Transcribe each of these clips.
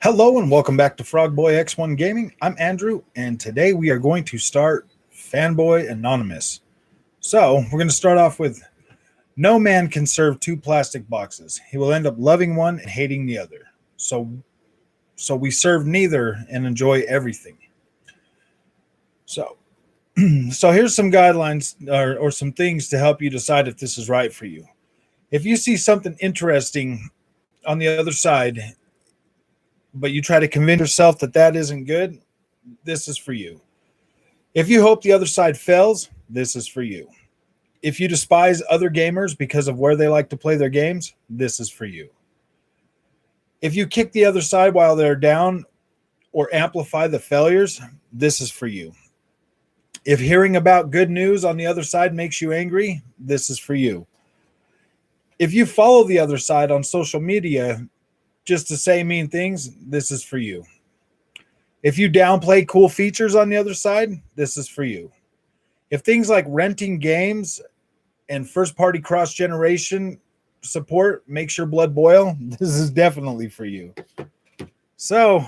Hello and welcome back to Frogboy X1 Gaming. I'm Andrew, and today we are going to start Fanboy Anonymous. So, we're going to start off with no man can serve two plastic boxes. He will end up loving one and hating the other. So we serve neither and enjoy everything. So, so here's some guidelines or some things to help you decide if this is right for you. If you see something interesting on the other side, but you try to convince yourself that that isn't good, this is for you. If you hope the other side fails, this is for you. If you despise other gamers because of where they like to play their games, this is for you. If you kick the other side while they're down or amplify the failures, this is for you. If hearing about good news on the other side makes you angry, this is for you. If you follow the other side on social media just to say mean things, this is for you. If you downplay cool features on the other side, this is for you. If things like renting games and first-party cross-generation support makes your blood boil, this is definitely for you. So,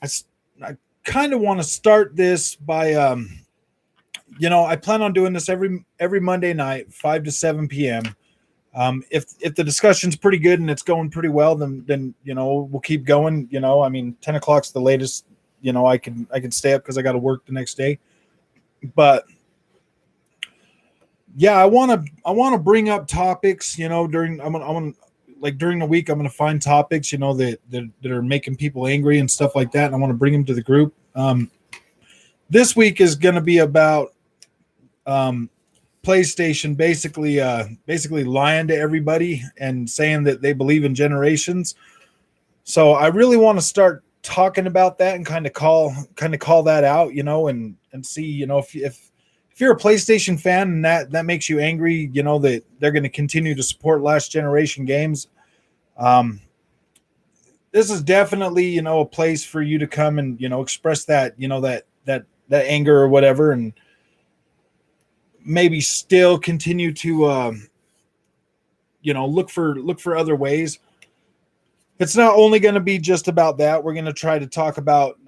I kind of want to start this by, I plan on doing this every Monday night, 5 to 7 p.m. If the discussion's pretty good and it's going pretty well, then we'll keep going. 10 o'clock's the latest. I can stay up because I got to work the next day. But yeah, I want to bring up topics. During the week, I'm gonna find topics. That are making people angry and stuff like that, and I want to bring them to the group. This week is gonna be about PlayStation basically lying to everybody and saying that they believe in generations. So I really want to start talking about that and kind of call that out, and see, if you're a PlayStation fan and that makes you angry, that they're going to continue to support last generation games. This is definitely, a place for you to come and, express that, that anger or whatever, and maybe still continue to look for other ways. It's not only going to be just about that. We're going to try to talk about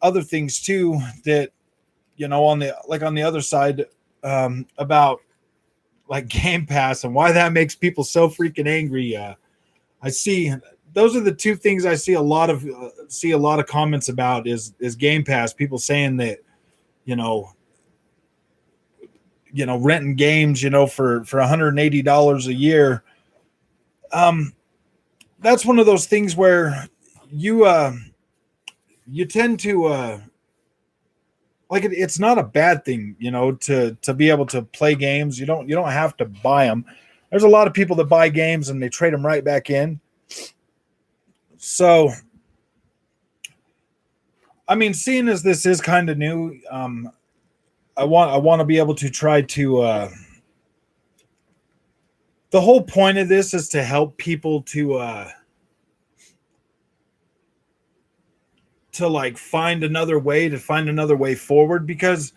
other things too that on the other side, about like Game Pass and why that makes people so freaking angry. I see those are the two things I see a lot of comments about is Game Pass. People saying that renting games, for $180 a year. That's one of those things where you tend to it's not a bad thing, to be able to play games. You don't have to buy them. There's a lot of people that buy games and they trade them right back in. So, seeing as this is kind of new, I want to be able to try to the whole point of this is to help people to find another way forward, because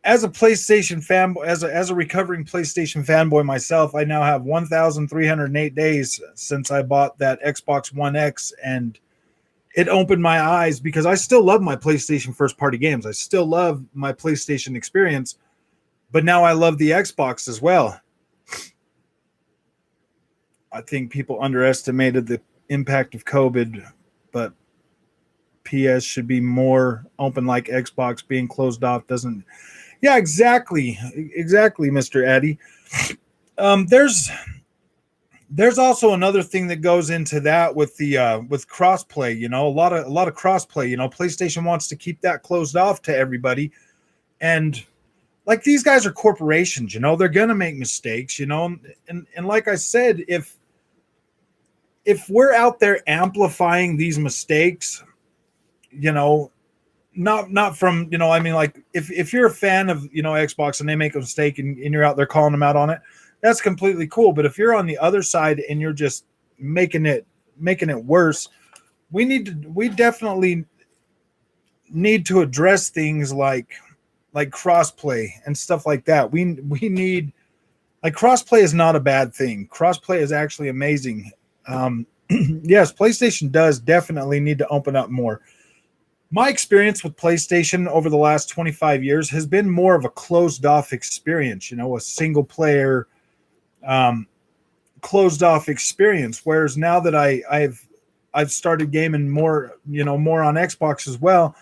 as a PlayStation fanboy, as a recovering PlayStation fanboy myself, I now have 1,308 days since I bought that Xbox One X, and it opened my eyes because I still love my PlayStation first party games. I still love my PlayStation experience, but now I love the Xbox as well. I think people underestimated the impact of COVID, but PS should be more open like Xbox. Being closed off doesn't. Yeah, exactly, Mr. Addy. There's also another thing that goes into that with the with crossplay. A lot of crossplay. PlayStation wants to keep that closed off to everybody, and like these guys are corporations. They're gonna make mistakes. And like I said, if we're out there amplifying these mistakes, not from, if you're a fan of, Xbox and they make a mistake and you're out there calling them out on it, that's completely cool. But if you're on the other side and you're just making it worse, we definitely need to address things like crossplay and stuff like that. We need, crossplay is not a bad thing. Crossplay is actually amazing. yes, PlayStation does definitely need to open up more. My experience with PlayStation over the last 25 years has been more of a closed off experience, a single player, um, closed off experience. Whereas now that I've started gaming more, more on Xbox as well,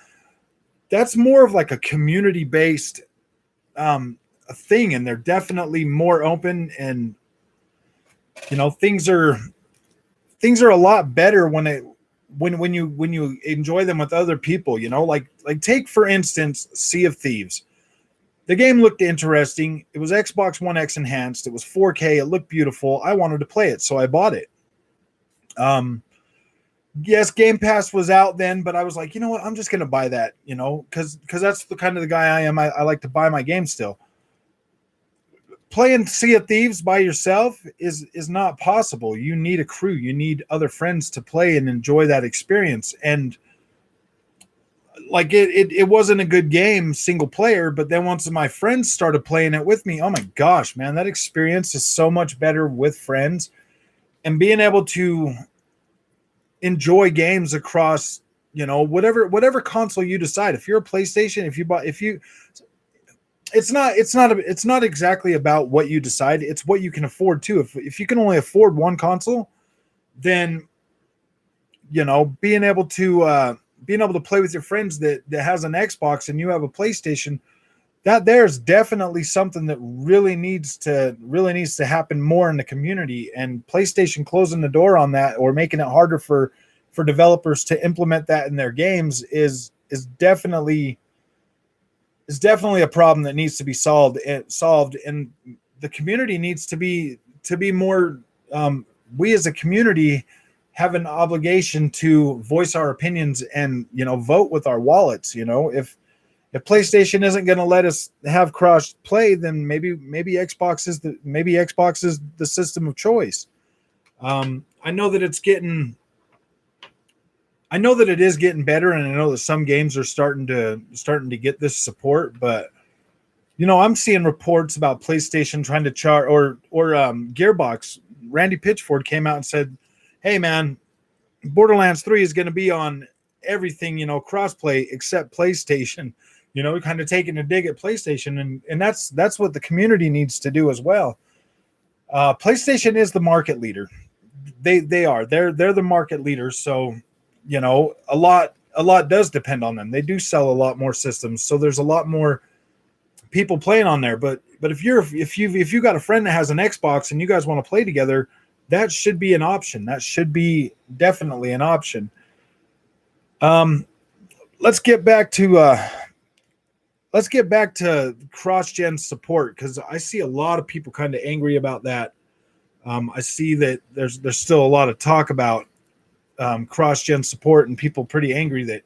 that's more of like a community based a thing, and they're definitely more open, and things are a lot better when you enjoy them with other people. Like take for instance Sea of Thieves. The game looked interesting. It was Xbox One X enhanced. It was 4K. It looked beautiful. I wanted to play it, so I bought it. Yes, Game Pass was out then, but I was like, you know what? I'm just gonna buy that, because that's the kind of the guy I am. I like to buy my games still. Playing Sea of Thieves by yourself is not possible. You need a crew. You need other friends to play and enjoy that experience. And like it wasn't a good game single player, but then once my friends started playing it with me, oh my gosh, man, that experience is so much better with friends, and being able to enjoy games across, whatever console you decide. If you're a PlayStation, it's not exactly about what you decide. It's what you can afford too. If you can only afford one console, then being able to play with your friends that has an Xbox and you have a PlayStation, that there's definitely something that really needs to happen more in the community. And PlayStation closing the door on that, or making it harder for developers to implement that in their games, is definitely a problem that needs to be solved. And the community needs to be more. We as a community have an obligation to voice our opinions and vote with our wallets. If PlayStation isn't going to let us have cross play, then maybe Xbox is the system of choice. I know that it is getting better, and I know that some games are starting to get this support. But I'm seeing reports about PlayStation trying to charge, or Gearbox. Randy Pitchford came out and said, "Hey, man, Borderlands 3 is going to be on everything, crossplay except PlayStation." Kind of taking a dig at PlayStation, and that's what the community needs to do as well. PlayStation is the market leader. They're the market leaders. So, a lot does depend on them. They do sell a lot more systems, so there's a lot more people playing on there. But if you got a friend that has an Xbox and you guys want to play together, that should be an option. That should be definitely an option. Let's get back to cross-gen support, because I see a lot of people kind of angry about that. I see that there's still a lot of talk about cross-gen support, and people pretty angry that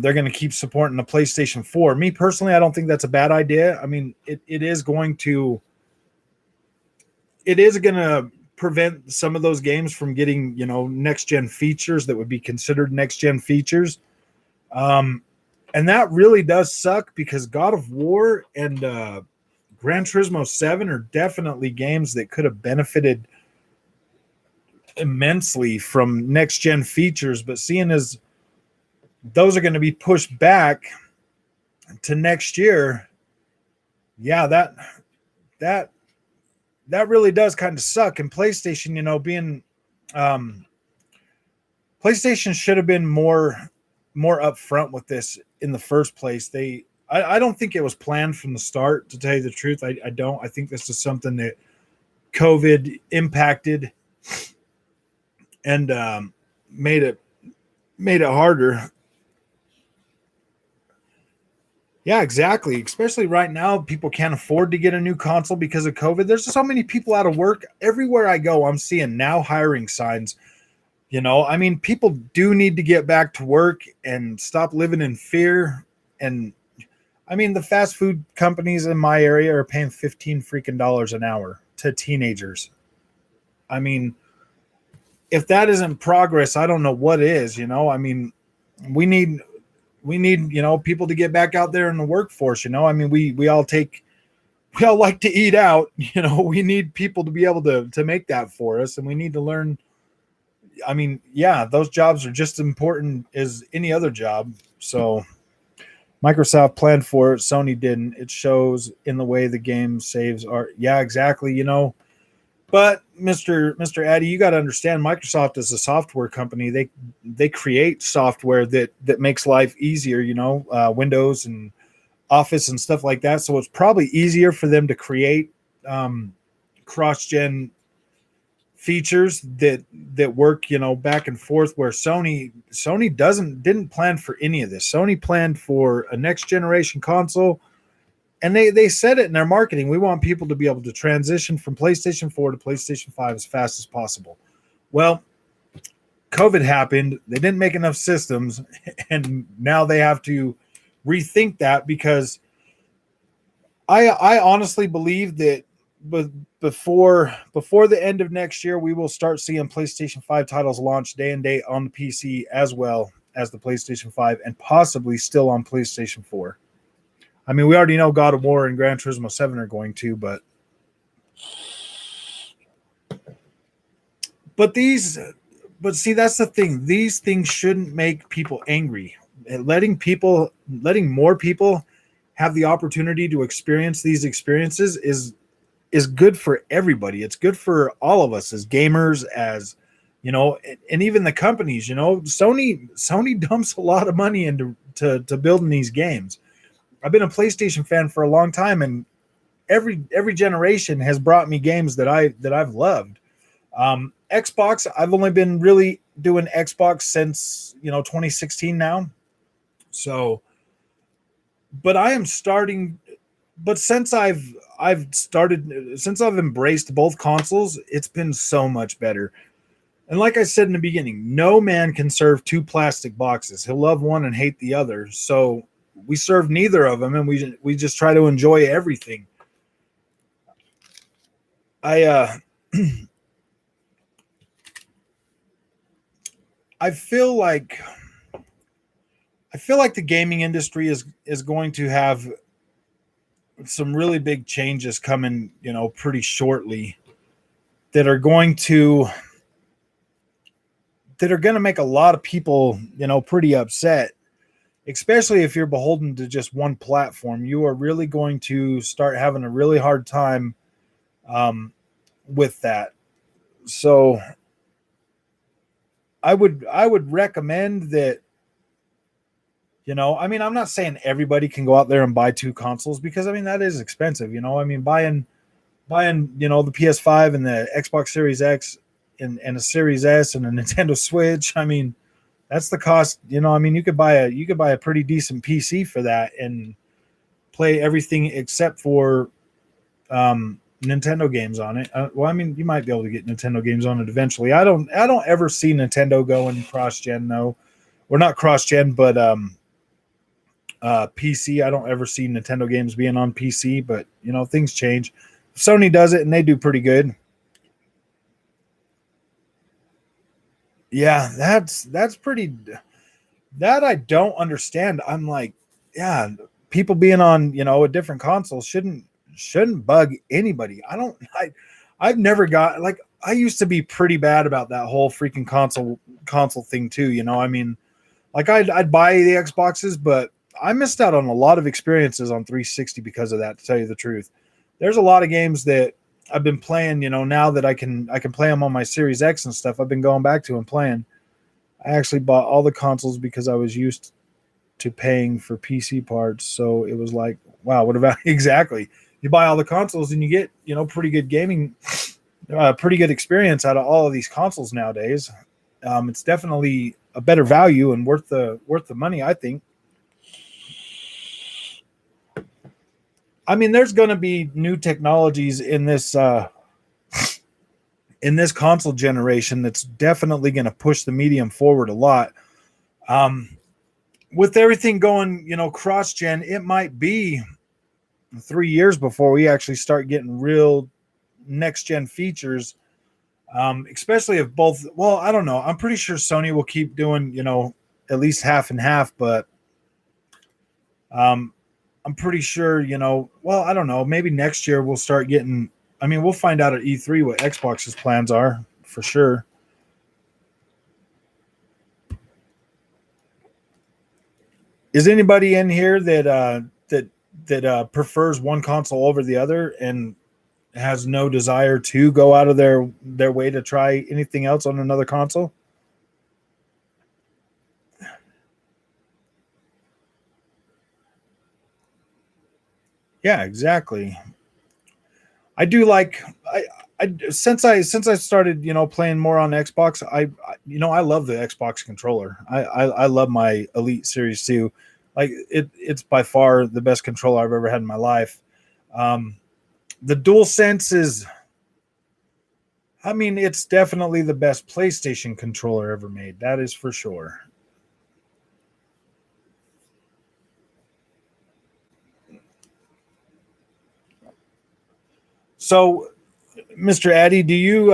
they're going to keep supporting the PlayStation 4. Me personally, I don't think that's a bad idea. I mean, it is going to prevent some of those games from getting next-gen features that would be considered next-gen features. And that really does suck, because God of War and Gran Turismo 7 are definitely games that could have benefited immensely from next-gen features. But seeing as those are going to be pushed back to next year, yeah, that really does kind of suck. And PlayStation, being PlayStation should have been more upfront with this in the first place. I don't think it was planned from the start, to tell you the truth. I don't. I think this is something that COVID impacted and made it harder. Yeah, exactly. Especially right now, people can't afford to get a new console because of COVID. There's so many people out of work. Everywhere I go, I'm seeing now hiring signs. I mean, people do need to get back to work and stop living in fear. And I mean, the fast food companies in my area are paying $15 an hour to teenagers. I mean, if that isn't progress, I don't know what is. I mean, we need people to get back out there in the workforce. I mean, we all like to eat out. We need people to be able to make that for us, and we need to learn I mean, yeah, those jobs are just as important as any other job. So Microsoft planned for it, Sony didn't. It shows in the way the game saves are. Yeah, exactly. But Mr. Addy, you got to understand, Microsoft is a software company. They create software that makes life easier. Windows and Office and stuff like that. So it's probably easier for them to create cross-gen features that work, back and forth. Where Sony didn't plan for any of this. Sony planned for a next generation console, and they said it in their marketing. We want people to be able to transition from PlayStation 4 to PlayStation 5 as fast as possible. Well, COVID happened. They didn't make enough systems, and now they have to rethink that, because I honestly believe that before the end of next year, we will start seeing PlayStation 5 titles launch day and date on the PC as well as the PlayStation 5, and possibly still on PlayStation 4. I mean, we already know God of War and Gran Turismo 7 are going to, but see, that's the thing. These things shouldn't make people angry. Letting more people have the opportunity to experience these experiences is good for everybody. It's good for all of us as gamers, as and even the companies. Sony dumps a lot of money into building these games. I've been a PlayStation fan for a long time, and every generation has brought me games that I've loved. Xbox, I've only been really doing Xbox since 2016 now. So, but I am starting. But since I've embraced both consoles, it's been so much better. And like I said in the beginning, no man can serve two plastic boxes. He'll love one and hate the other. So we serve neither of them, and we just try to enjoy everything. I feel like the gaming industry is going to have some really big changes coming, pretty shortly, that are going to make a lot of people, pretty upset, especially if you're beholden to just one platform. You are really going to start having a really hard time with that. So I would recommend that, I mean, I'm not saying everybody can go out there and buy two consoles, because I mean, that is expensive. I mean, buying the PS5 and the Xbox Series X and a Series S and a Nintendo Switch. I mean, that's the cost. I mean, you could buy a pretty decent PC for that and play everything except for Nintendo games on it. Well, I mean, you might be able to get Nintendo games on it eventually. I don't ever see Nintendo going cross-gen, no. Or not cross-gen, but PC. I don't ever see Nintendo games being on PC, but things change. Sony does it, and they do pretty good. Yeah, that's pretty. That I don't understand. I'm like, yeah, people being on a different console shouldn't bug anybody. I've never got, like, I used to be pretty bad about that whole freaking console thing too. I mean, like I'd buy the Xboxes, but I missed out on a lot of experiences on 360 because of that, to tell you the truth. There's a lot of games that I've been playing, now that I can play them on my Series X and stuff. I've been going back to and playing. I actually bought all the consoles because I was used to paying for PC parts. So it was like, wow, what about exactly? You buy all the consoles and you get, pretty good gaming, pretty good experience out of all of these consoles nowadays. It's definitely a better value and worth the money, I think. I mean, there's going to be new technologies in this console generation that's definitely going to push the medium forward a lot. With everything going, cross-gen, it might be 3 years before we actually start getting real next-gen features, especially if both. Well, I don't know. I'm pretty sure Sony will keep doing, at least half and half, but I'm pretty sure, well, I don't know. Maybe next year we'll start getting. I mean, we'll find out at E3 what Xbox's plans are for sure. Is anybody in here that prefers one console over the other and has no desire to go out of their way to try anything else on another console? Yeah, exactly. I do like I since I started, playing more on Xbox. I love the Xbox controller. I love my Elite Series 2. Like it's by far the best controller I've ever had in my life. Um, the Dual Sense is, I mean, it's definitely the best PlayStation controller ever made. That is for sure. So, Mr. Addy, do you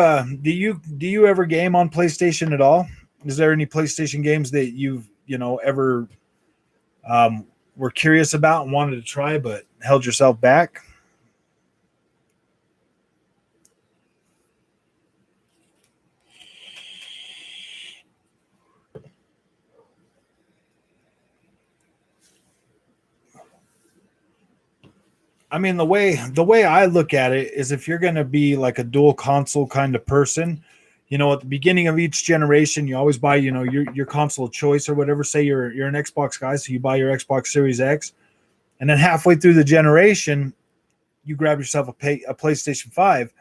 ever game on PlayStation at all? Is there any PlayStation games that you've ever were curious about and wanted to try but held yourself back? I mean, the way I look at it is, if you're going to be like a dual console kind of person, at the beginning of each generation, you always buy, your console of choice or whatever. Say you're an Xbox guy, so you buy your Xbox Series X, and then halfway through the generation, you grab yourself a PlayStation 5,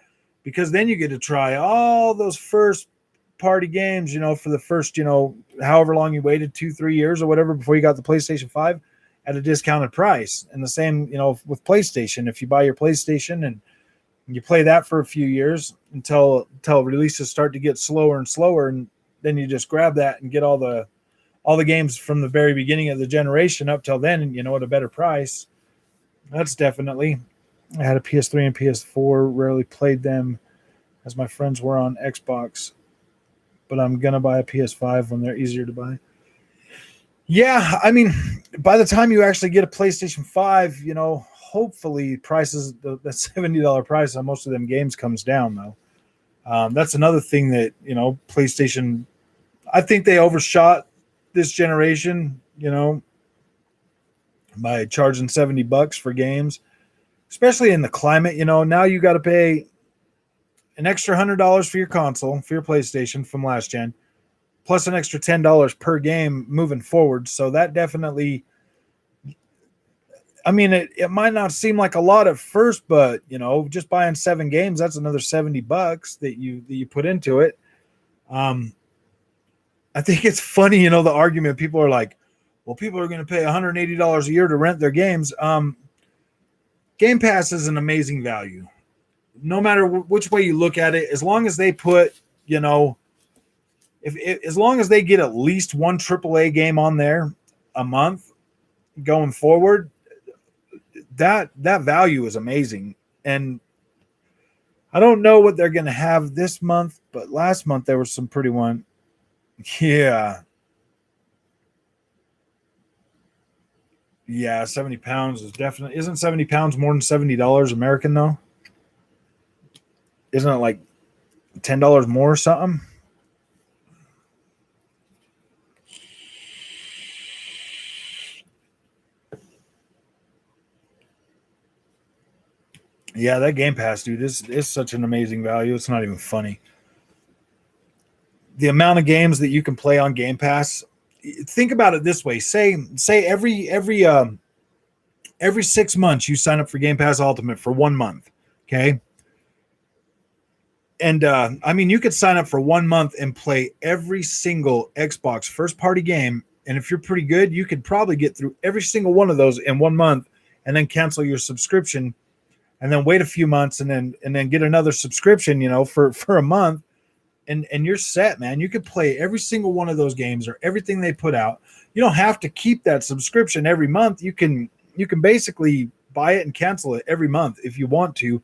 because then you get to try all those first party games, for the first, however long you waited, 2-3 years or whatever, before you got the PlayStation 5 at a discounted price. And the same, with PlayStation. If you buy your PlayStation and you play that for a few years until releases start to get slower and slower, and then you just grab that and get all the games from the very beginning of the generation up till then, at a better price. That's definitely. I had a PS3 and PS4. Rarely played them, as my friends were on Xbox, but I'm gonna buy a PS5 when they're easier to buy. Yeah, I mean, by the time you actually get a PlayStation 5, hopefully prices, that $70 price on most of them games comes down, though. That's another thing that, PlayStation, I think they overshot this generation, by charging $70 for games, especially in the climate. Now you got to pay an extra $100 for your console, for your PlayStation from last gen, plus an extra $10 per game moving forward. So that definitely, I mean, it might not seem like a lot at first, but just buying 7 games, that's another $70 that you put into it. Um, I think it's funny, the argument. People are like, well, people are going to pay $180 a year to rent their games. Game Pass is an amazing value, no matter which way you look at it. As long as they put, as long as they get at least one AAA game on there a month going forward, that value is amazing. And I don't know what they're going to have this month, but last month there was some pretty one. Yeah. Yeah, 70 pounds is definitely, isn't 70 pounds more than $70 American though? Isn't it like $10 more or something? Yeah, that Game Pass, dude, is such an amazing value. It's not even funny. The amount of games that you can play on Game Pass. Think about it this way: say every 6 months you sign up for Game Pass Ultimate for 1 month, okay? And I mean, you could sign up for 1 month and play every single Xbox first party game. And if you're pretty good, you could probably get through every single one of those in 1 month, and then cancel your subscription, and then wait a few months, and then get another subscription, for a month, and you're set, man. You could play every single one of those games or everything they put out. You don't have to keep that subscription every month. You can basically buy it and cancel it every month if you want to,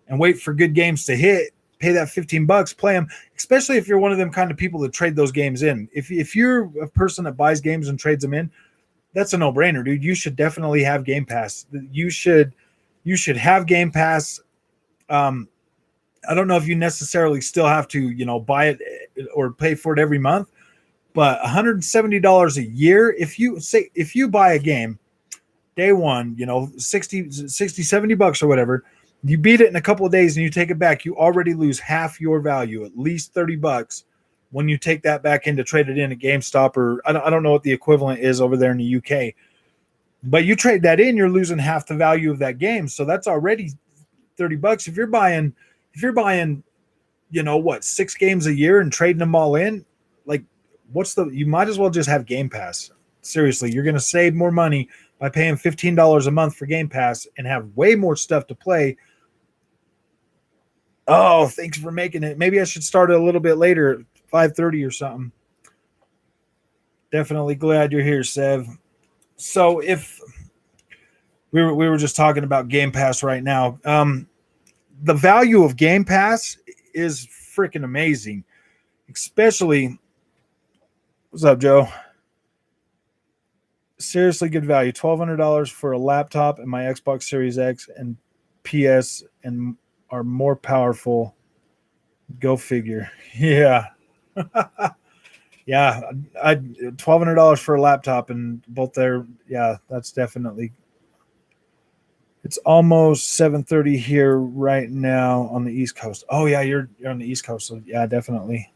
and wait for good games to hit. Pay that $15, play them. Especially if you're one of them kind of people that trade those games in. If you're a person that buys games and trades them in, that's a no-brainer, dude. You should definitely have Game Pass. You should have Game Pass. I don't know if you necessarily still have to, buy it or pay for it every month, But $170 a year, if you buy a game day one, 60, 70 bucks or whatever, you beat it in a couple of days and you take it back, you already lose half your value, at least 30 bucks when you take that back in to trade it in at GameStop, or I don't know what the equivalent is over there in the UK. But you trade that in, you're losing half the value of that game. So that's already 30 bucks. If you're buying, what, 6 games a year and trading them all in, like you might as well just have Game Pass. Seriously, you're going to save more money by paying $15 a month for Game Pass and have way more stuff to play. Oh, thanks for making it. Maybe I should start it a little bit later, 5:30 or something. Definitely glad you're here, Sev. So if we were just talking about Game Pass right now, the value of Game Pass is freaking amazing. Especially, what's up, Joe? Seriously good value. $1,200 for a laptop and my Xbox Series X and PS and are more powerful. Go figure. Yeah. Yeah. $1,200 for a laptop and both there. Yeah, that's definitely. It's almost 7:30 here right now on the East Coast. Oh yeah, you're on the East Coast. So yeah, definitely.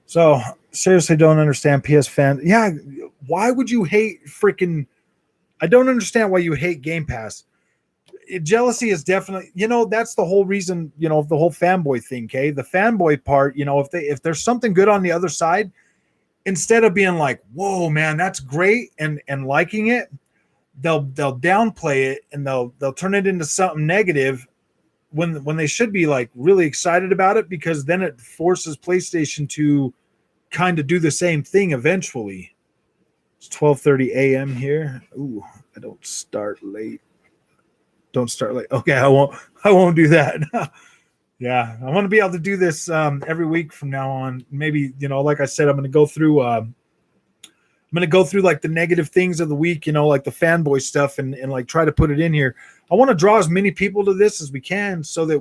So seriously don't understand PS fans. Yeah, why would you hate freaking? I don't understand why you hate Game Pass. Jealousy is definitely, that's the whole reason, of the whole fanboy thing. Okay, the fanboy part, if there's something good on the other side, instead of being like, whoa man, that's great, and liking it, they'll downplay it and they'll turn it into something negative when they should be like really excited about it, because then it forces PlayStation to kind of do the same thing eventually. It's 12:30 a.m. here. Ooh, I don't start late. Okay, I won't do that. Yeah, I want to be able to do this every week from now on. Maybe, like I said, I'm going to go through like the negative things of the week, like the fanboy stuff, and like try to put it in here. I want to draw as many people to this as we can so that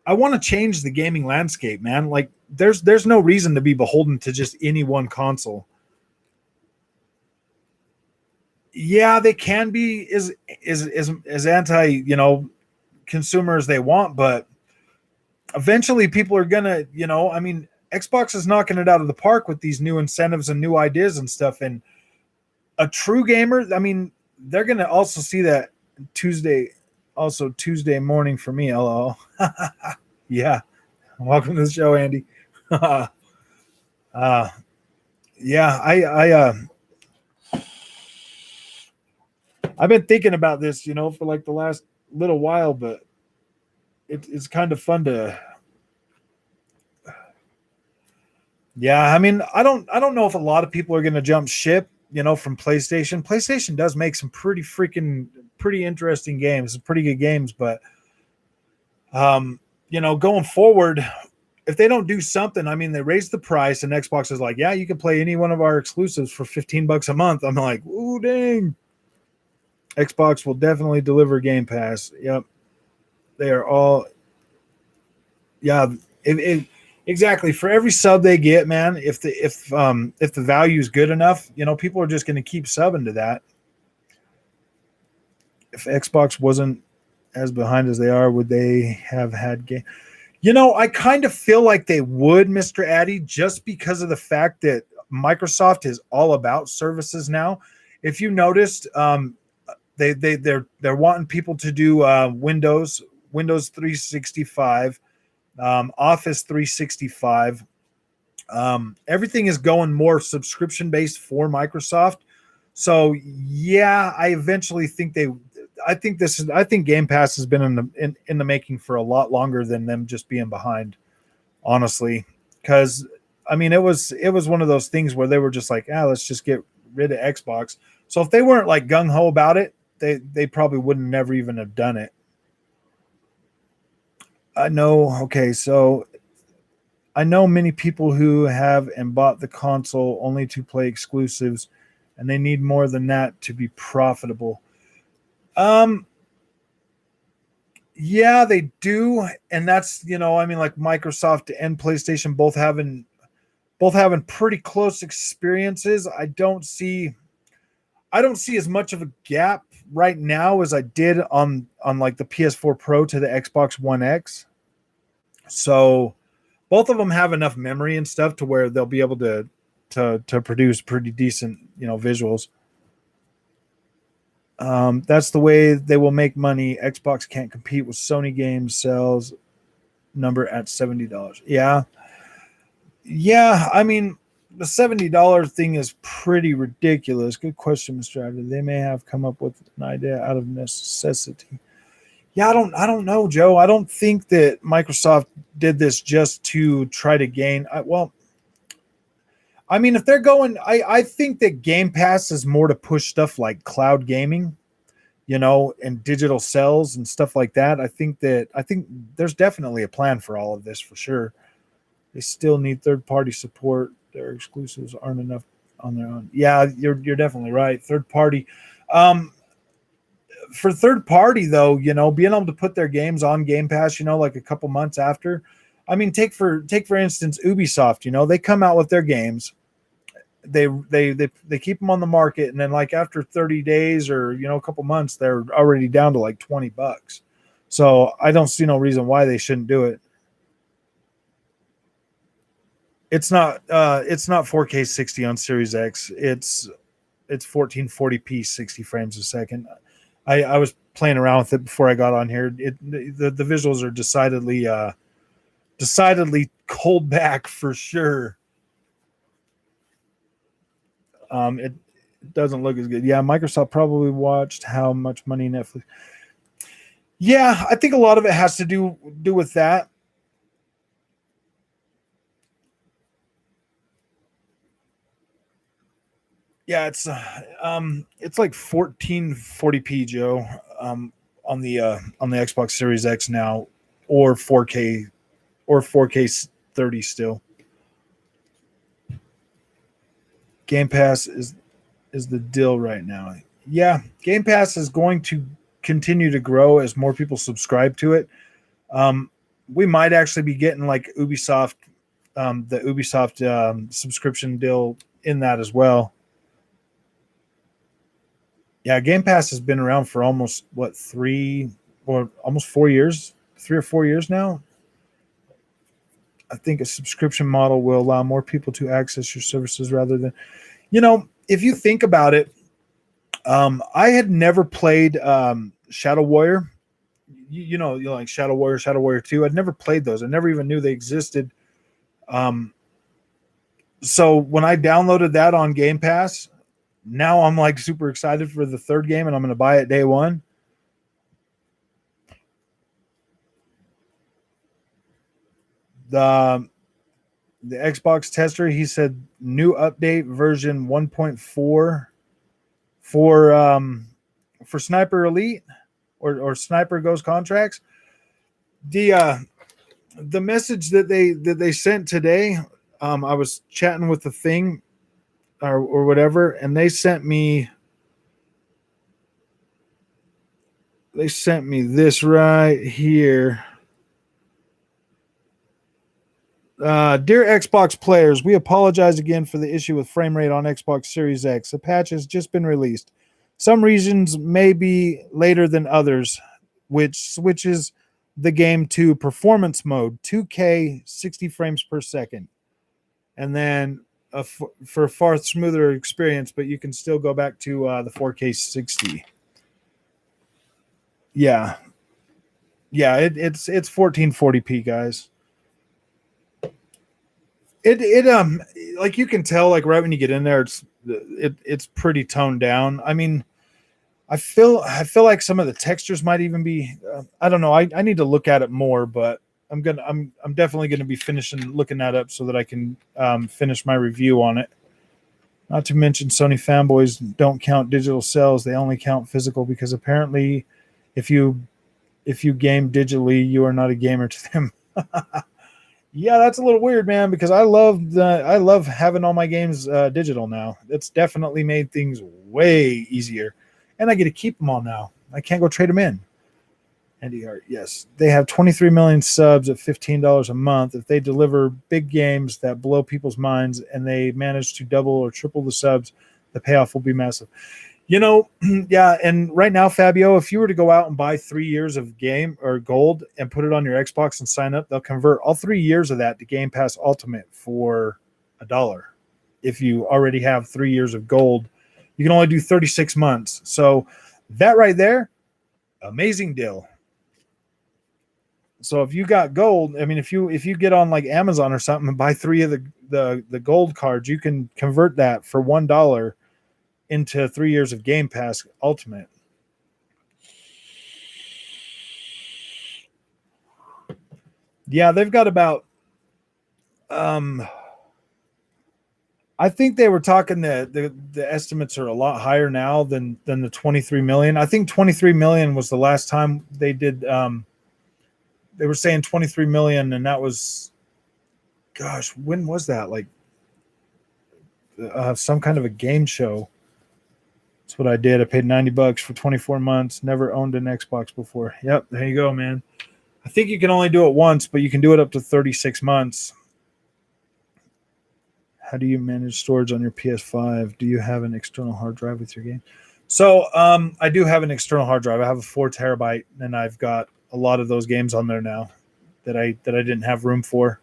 I want to change the gaming landscape, man. Like there's no reason to be beholden to just any one console. Yeah, they can be as anti, consumer as they want, but eventually people are gonna, Xbox is knocking it out of the park with these new incentives and new ideas and stuff. And a true gamer, they're gonna also see that Tuesday morning for me. LOL. Yeah. Welcome to the show, Andy. Yeah, I've been thinking about this, for like the last little while, but it's kind of fun to. Yeah, I don't know if a lot of people are going to jump ship, from PlayStation. PlayStation does make some pretty interesting games, pretty good games, but going forward, if they don't do something, they raise the price and Xbox is like, yeah, you can play any one of our exclusives for $15 a month. I'm like, ooh, dang. Xbox will definitely deliver Game Pass. Yep. They are all, yeah, exactly. For every sub they get, man, if the value is good enough, people are just going to keep subbing to that. If Xbox wasn't as behind as they are, would they have had game? I kind of feel like they would, Mr. Addy, just because of the fact that Microsoft is all about services now. If you noticed, they're wanting people to do Windows 365, Office 365. Everything is going more subscription based for Microsoft. So yeah, I eventually think I think Game Pass has been in the making for a lot longer than them just being behind, honestly. Because it was one of those things where they were just like, let's just get rid of Xbox. So if they weren't like gung ho about it, they probably wouldn't never even have done it. I know. Okay, so I know many people who have and bought the console only to play exclusives, and they need more than that to be profitable. Yeah, they do, and that's like Microsoft and PlayStation both having both having pretty close experiences. I don't see as much of a gap right now as I did on like the PS4 Pro to the Xbox One X. So both of them have enough memory and stuff to where they'll be able to produce pretty decent, visuals. That's the way they will make money. Xbox can't compete with Sony games sales number at $70. Yeah. I mean, the $70 thing is pretty ridiculous. Good question, Mr. Adler. They may have come up with an idea out of necessity. Yeah, I don't know, Joe. I don't think that Microsoft did this just to try to gain. I mean, if they're going, I think that Game Pass is more to push stuff like cloud gaming, and digital sales and stuff like that. I think there's definitely a plan for all of this for sure. They still need third-party support. Their exclusives aren't enough on their own. Yeah, you're definitely right. Third party. For third party though, being able to put their games on Game Pass, like a couple months after. I mean, take for instance Ubisoft. They come out with their games. They keep them on the market, and then like after 30 days or a couple months, they're already down to like $20. So I don't see no reason why they shouldn't do it. It's not 4K 60 on Series X. It's 1440p 60 frames a second. I was playing around with it before I got on here. The visuals are decidedly cold back for sure. It doesn't look as good. Yeah, Microsoft probably watched how much money Netflix. Yeah, I think a lot of it has to do with that. Yeah, it's like 1440p, Joe, on the Xbox Series X now, or 4K 30 still. Game Pass is the deal right now. Yeah, Game Pass is going to continue to grow as more people subscribe to it. We might actually be getting like Ubisoft, the Ubisoft subscription deal in that as well. Yeah, Game Pass has been around for almost 3 or 4 years, 3 or 4 years now. I think a subscription model will allow more people to access your services rather than, if you think about it, I had never played Shadow Warrior. You like Shadow Warrior, Shadow Warrior 2. I'd never played those. I never even knew they existed. So when I downloaded that on Game Pass, now I'm like super excited for the third game, and I'm going to buy it day one. The Xbox tester, he said new update version 1.4 for Sniper Elite or Sniper Ghost Contracts. The message that they sent today, I was chatting with the thing or whatever, and they sent me this right here. Dear Xbox players, we apologize again for the issue with frame rate on Xbox Series X. The patch has just been released. Some regions may be later than others, which switches the game to performance mode, 2K 60 frames per second. And then for a far smoother experience, but you can still go back to the 4K 60. Yeah. Yeah, it's 1440p, guys. It like you can tell, like right when you get in there, it's pretty toned down. I mean, I feel like some of the textures might even be I don't know. I need to look at it more, but I'm definitely gonna be looking that up so that I can finish my review on it. Not to mention, Sony fanboys don't count digital sales; they only count physical, because apparently, if you game digitally, you are not a gamer to them. Yeah, that's a little weird, man, because I love having all my games digital now. It's definitely made things way easier, and I get to keep them all now. I can't go trade them in. Andy Hart, yes. They have 23 million subs at $15 a month. If they deliver big games that blow people's minds and they manage to double or triple the subs, the payoff will be massive. Yeah, and right now, Fabio, if you were to go out and buy 3 years of game or gold and put it on your Xbox and sign up, they'll convert all 3 years of that to Game Pass Ultimate for $1. If you already have 3 years of gold, you can only do 36 months. So that right there, amazing deal. So if you got gold, I mean, if you get on like Amazon or something and buy 3 of the gold cards, you can convert that for $1 into 3 years of Game Pass Ultimate. Yeah, they've got about I think they were talking the estimates are a lot higher now than the 23 million. I think 23 million was the last time they did they were saying 23 million, and that was, gosh, when was that? Like some kind of a game show. That's what I did. I paid $90 for 24 months. Never owned an Xbox before. Yep, there you go, man. I think you can only do it once, but you can do it up to 36 months. How do you manage storage on your PS5? Do you have an external hard drive with your game? So I do have an external hard drive. I have a 4 terabyte, and I've got a lot of those games on there now that I didn't have room for.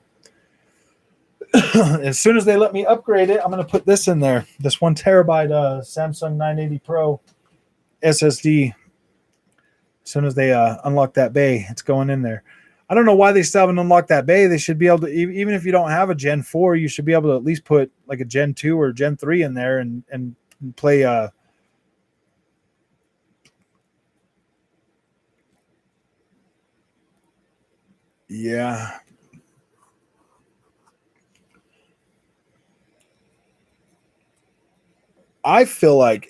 As soon as they let me upgrade it, I'm going to put this in there. This 1 terabyte Samsung 980 Pro SSD. As soon as they unlock that bay, it's going in there. I don't know why they still haven't unlocked that bay. They should be able to, even if you don't have a Gen 4, you should be able to at least put like a Gen 2 or Gen 3 in there and play. Yeah. I feel like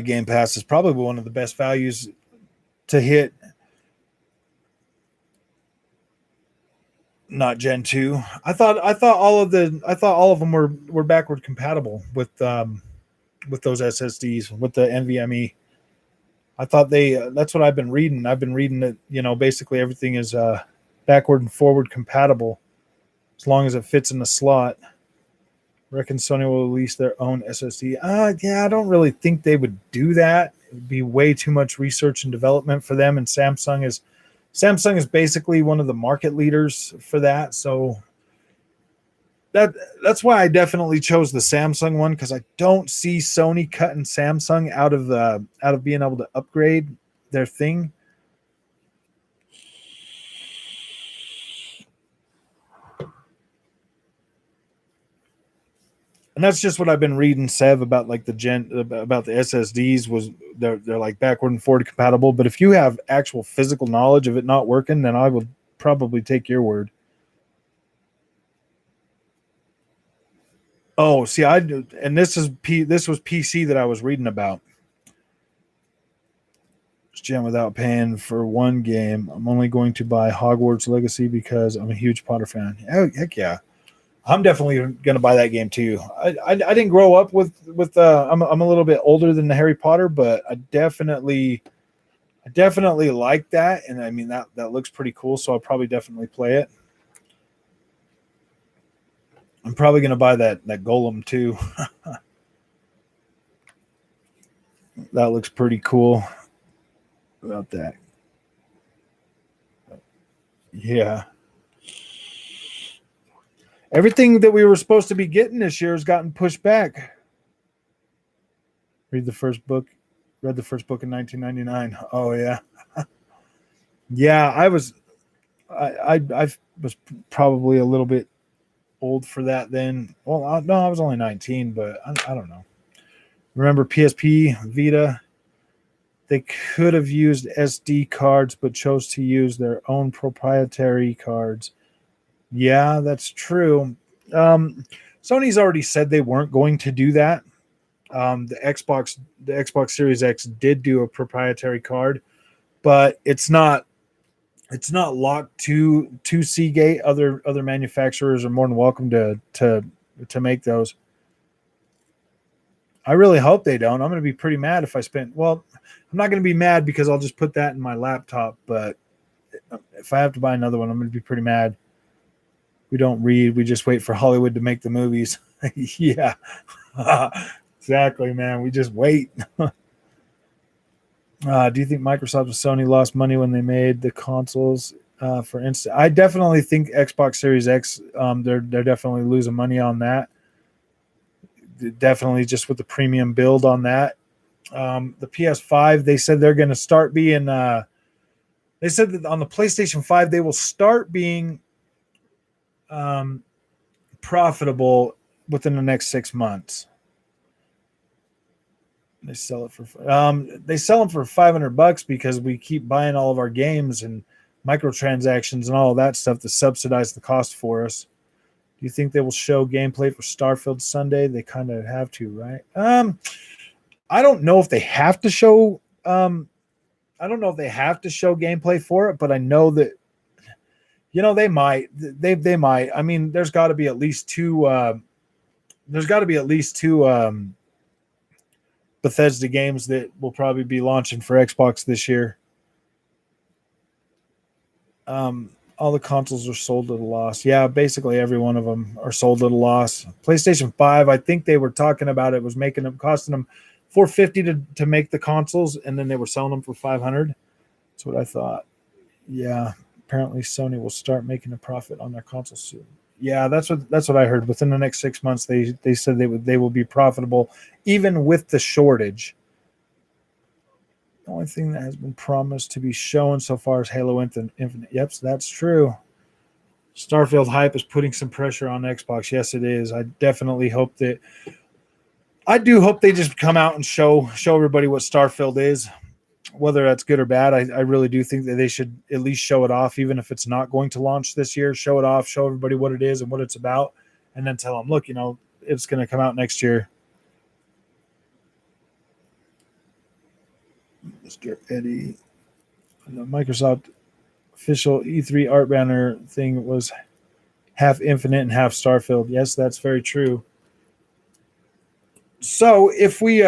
Game Pass is probably one of the best values to hit. Not Gen 2. I thought all of them were backward compatible with those SSDs with the NVMe. I thought that's what I've been reading. I've been reading that, basically everything is backward and forward compatible as long as it fits in the slot. I reckon Sony will release their own SSD. Yeah, I don't really think they would do that. It would be way too much research and development for them, and Samsung is basically one of the market leaders for that. So that's why I definitely chose the Samsung one, because I don't see Sony cutting Samsung out of being able to upgrade their thing. And that's just what I've been reading, Sev, about like about the SSDs was they're like backward and forward compatible. But if you have actual physical knowledge of it not working, then I would probably take your word. Oh, see, and this was PC that I was reading about. Gen without paying for one game. I'm only going to buy Hogwarts Legacy because I'm a huge Potter fan. Oh, heck yeah. I'm definitely going to buy that game too. I didn't grow up with I'm a little bit older than the Harry Potter, but I definitely like that, and I mean that looks pretty cool. So I'll probably definitely play it. I'm probably going to buy that Golem too. That looks pretty cool. About that, yeah. Everything that we were supposed to be getting this year has gotten pushed back. Read the first book in 1999. Oh yeah. Yeah, I was probably a little bit old for that then. Well, no, I was only 19, but I don't know. Remember PSP, Vita? They could have used SD cards, but chose to use their own proprietary cards. Yeah, that's true. Sony's already said they weren't going to do that. The Xbox Series X did do a proprietary card, but it's not locked to Seagate. Other manufacturers are more than welcome to make those. I really hope they don't. I'm going to be pretty mad if I spend. Well, I'm not going to be mad because I'll just put that in my laptop. But if I have to buy another one, I'm going to be pretty mad. We don't read. We just wait for Hollywood to make the movies. Yeah, exactly, man. We just wait. Do you think Microsoft and Sony lost money when they made the consoles? For instance, I definitely think Xbox Series X. They're definitely losing money on that. Definitely just with the premium build on that. The PS5, they said they're going to start being. They said that on the PlayStation 5 they will start being profitable within the next 6 months. They sell them for $500 because we keep buying all of our games and microtransactions and all of that stuff to subsidize the cost for us. Do you think they will show gameplay for Starfield Sunday? They kind of have to, right? I don't know if they have to show. I don't know if they have to show gameplay for it, but I know that they might. They might. I mean, there's got to be at least two. There's got to be at least two Bethesda games that will probably be launching for Xbox this year. All the consoles are sold at a loss. Yeah, basically every one of them are sold at a loss. PlayStation 5, I think they were talking about it was costing them $450 to make the consoles, and then they were selling them for $500. That's what I thought. Yeah, apparently Sony will start making a profit on their consoles soon. Yeah, that's what I heard. Within the next 6 months, they said they will be profitable, even with the shortage. The only thing that has been promised to be shown so far is Halo Infinite. Yep, so that's true. Starfield hype is putting some pressure on Xbox. Yes, it is. I definitely hope that. I do hope they just come out and show everybody what Starfield is, whether that's good or bad. I really do think that they should at least show it off, even if it's not going to launch this year. Show it off, show everybody what it is and what it's about, and then tell them, look, it's going to come out next year. Mr. Eddie, the Microsoft official E3 art banner thing was half Infinite and half Starfield. Yes, that's very true. So if we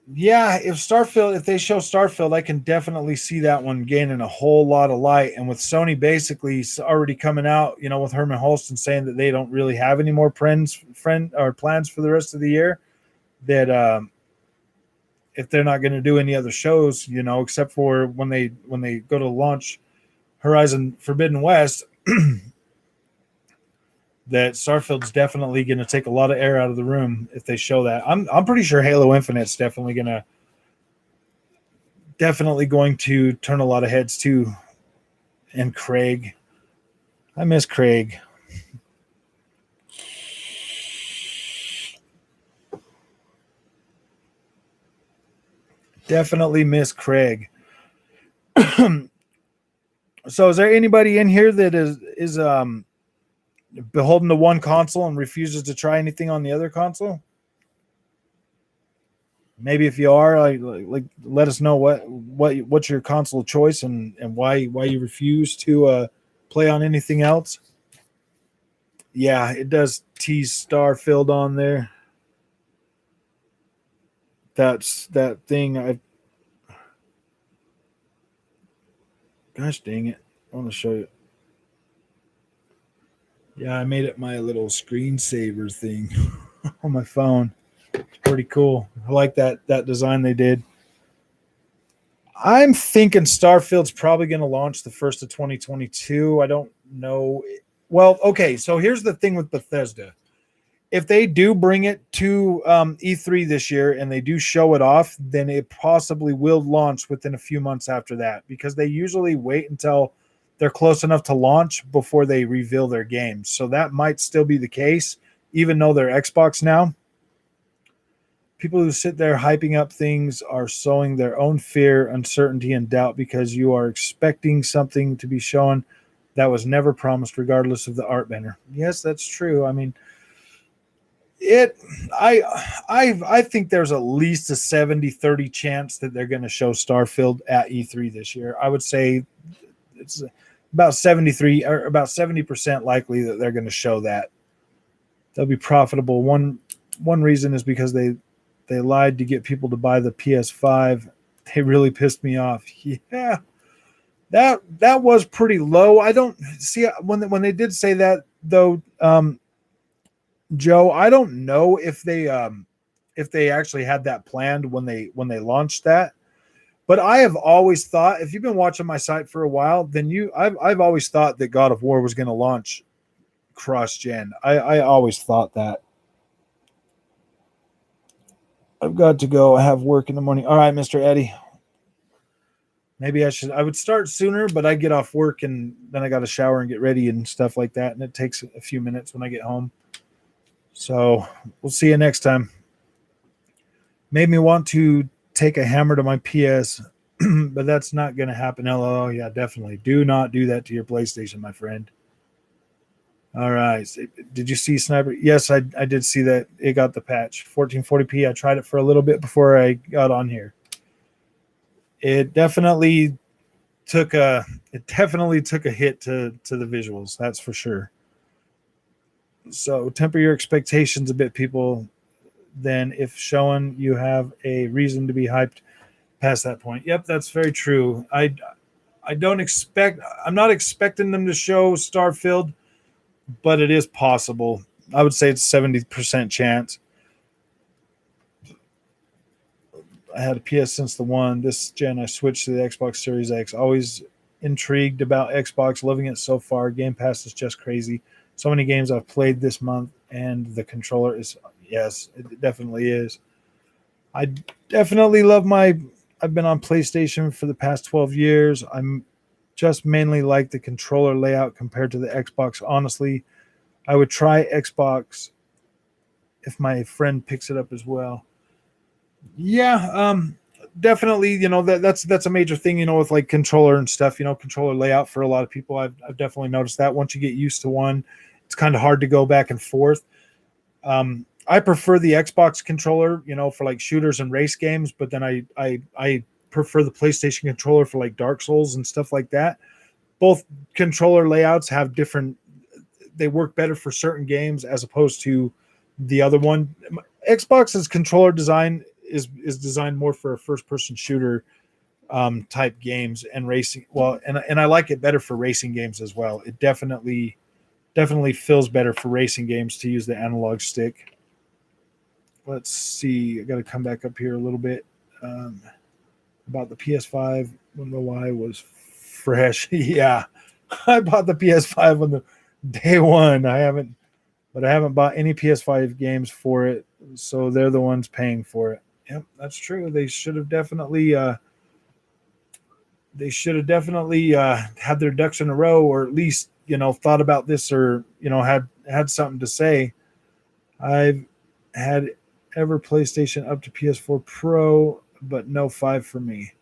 if they show Starfield, I can definitely see that one gaining a whole lot of light. And with Sony basically already coming out, with Herman Holston saying that they don't really have any more plans for the rest of the year, that if they're not going to do any other shows, except for when they go to launch Horizon Forbidden West, that Starfield's definitely going to take a lot of air out of the room if they show that. I'm pretty sure Halo Infinite's definitely going to turn a lot of heads too. And Craig, I miss Craig. Definitely miss Craig. So is there anybody in here that is beholden to one console and refuses to try anything on the other console? Maybe if you are, like let us know what's your console choice and why you refuse to play on anything else. Yeah, it does tease Starfield on there. That's that thing. Gosh dang it! I want to show you. Yeah, I made it my little screensaver thing on my phone. It's pretty cool. I like that design they did. I'm thinking Starfield's probably going to launch the 1st of 2022. I don't know. Well, okay, so here's the thing with Bethesda. If they do bring it to E3 this year and they do show it off, then it possibly will launch within a few months after that, because they usually wait until they're close enough to launch before they reveal their games. So that might still be the case, even though they're Xbox now. People who sit there hyping up things are sowing their own fear, uncertainty, and doubt because you are expecting something to be shown that was never promised, regardless of the art banner. Yes, that's true. I mean, I think there's at least a 70-30 chance that they're going to show Starfield at E3 this year. I would say about 73 or about 70% likely that they're going to show that. They'll be profitable. One reason is because they lied to get people to buy the PS5. They really pissed me off. Yeah. That was pretty low. I don't see when they did say that though, Joe. I don't know if they actually had that planned when they launched that. But I have always thought, if you've been watching my site for a while, then I've always thought that God of War was going to launch cross gen. I always thought that. I've got to go. I have work in the morning. All right, Mr. Eddie. Maybe I would start sooner, but I get off work and then I got to shower and get ready and stuff like that. And it takes a few minutes when I get home. So we'll see you next time. Made me want to take a hammer to my PS, but that's not going to happen. LOL. Yeah, definitely. Do not do that to your PlayStation, my friend. All right. Did you see Sniper? Yes, I did see that. It got the patch 1440p. I tried it for a little bit before I got on here. It definitely took a hit to the visuals. That's for sure. So temper your expectations a bit, people. Then, if showing you have a reason to be hyped past that point. Yep, that's very true. I'm not expecting them to show Starfield, but it is possible. I would say it's 70% chance. I had a PS since the one. This gen, I switched to the Xbox Series X. Always intrigued about Xbox, loving it so far. Game Pass is just crazy. So many games I've played this month, and the controller is, yes, it definitely is. I definitely love I've been on PlayStation for the past 12 years. I'm just mainly like the controller layout compared to the Xbox. Honestly, I would try Xbox if my friend picks it up as well. Yeah, definitely. That's a major thing. With like controller and stuff. Controller layout for a lot of people. I've definitely noticed that. Once you get used to one, it's kind of hard to go back and forth. I prefer the Xbox controller, for like shooters and race games. But then I prefer the PlayStation controller for like Dark Souls and stuff like that. Both controller layouts have different. They work better for certain games as opposed to the other one. Xbox's controller design is designed more for a first-person shooter type games and racing. Well, and I like it better for racing games as well. It definitely feels better for racing games to use the analog stick. Let's see. I got to come back up here a little bit about the PS5 when the Y was fresh. Yeah, I bought the PS5 on the day one. I haven't bought any PS5 games for it, so they're the ones paying for it. Yep, that's true. They should have definitely had their ducks in a row, or at least thought about this, or had something to say. I've had ever PlayStation up to PS4 Pro, but no 5 for me.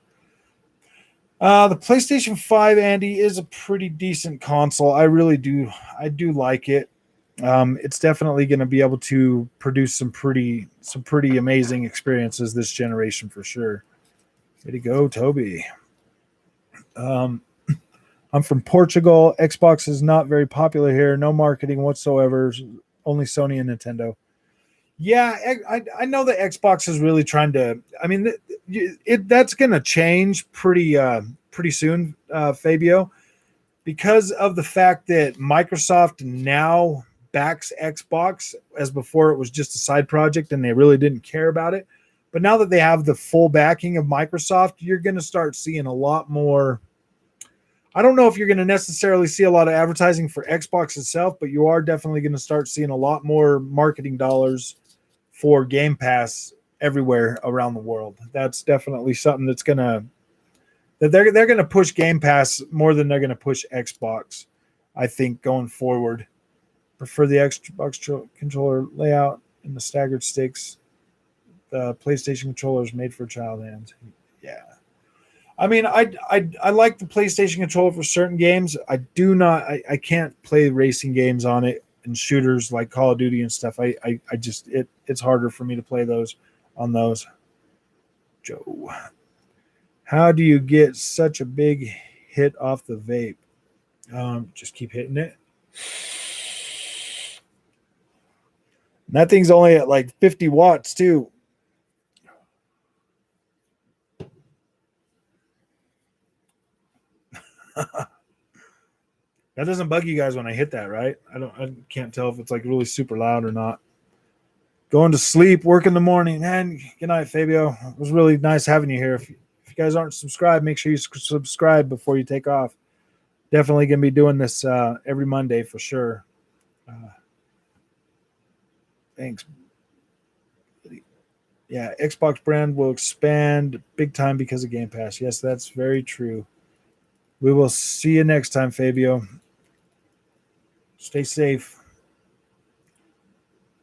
The PlayStation 5, Andy, is a pretty decent console. I do like it. It's definitely going to be able to produce some pretty amazing experiences this generation for sure. Way to go, Toby. I'm from Portugal. Xbox is not very popular here. No marketing whatsoever. Only Sony and Nintendo. Yeah, I know that Xbox is really trying to. I mean, that's going to change pretty soon, Fabio, because of the fact that Microsoft now backs Xbox, as before it was just a side project and they really didn't care about it. But now that they have the full backing of Microsoft, you're going to start seeing a lot more. I don't know if you're going to necessarily see a lot of advertising for Xbox itself, but you are definitely going to start seeing a lot more marketing dollars for Game Pass everywhere around the world. That's definitely something that they're going to push Game Pass more than they're going to push Xbox, I think, going forward. Prefer the Xbox controller layout and the staggered sticks. The PlayStation controller is made for child hands. Yeah. I mean, I like the PlayStation controller for certain games. I do not. I can't play racing games on it and shooters like Call of Duty and stuff. I just it's harder for me to play those on those. Joe, how do you get such a big hit off the vape? Just keep hitting it. And that thing's only at like 50 watts too. That doesn't bug you guys when I hit that, right? I can't tell if it's like really super loud or not. Going to sleep, work in the morning. Man, good night, Fabio. It was really nice having you here. If you guys aren't subscribed, make sure you subscribe before you take off. Definitely gonna be doing this every Monday for sure. Thanks. Yeah, Xbox brand will expand big time because of Game Pass. Yes, that's very true. We will see you next time, Fabio. Stay safe.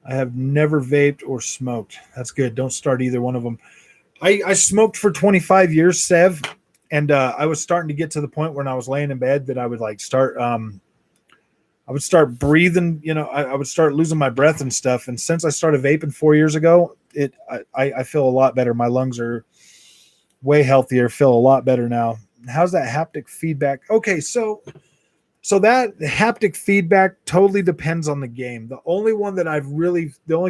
I have never vaped or smoked. That's good. Don't start either one of them. I smoked for 25 years, Sev, and I was starting to get to the point when I was laying in bed that I would like start I would start breathing, I would start losing my breath and stuff. And since I started vaping 4 years ago, I feel a lot better. My lungs are way healthier, feel a lot better now. How's that haptic feedback? Okay, so that haptic feedback totally depends on the game. The only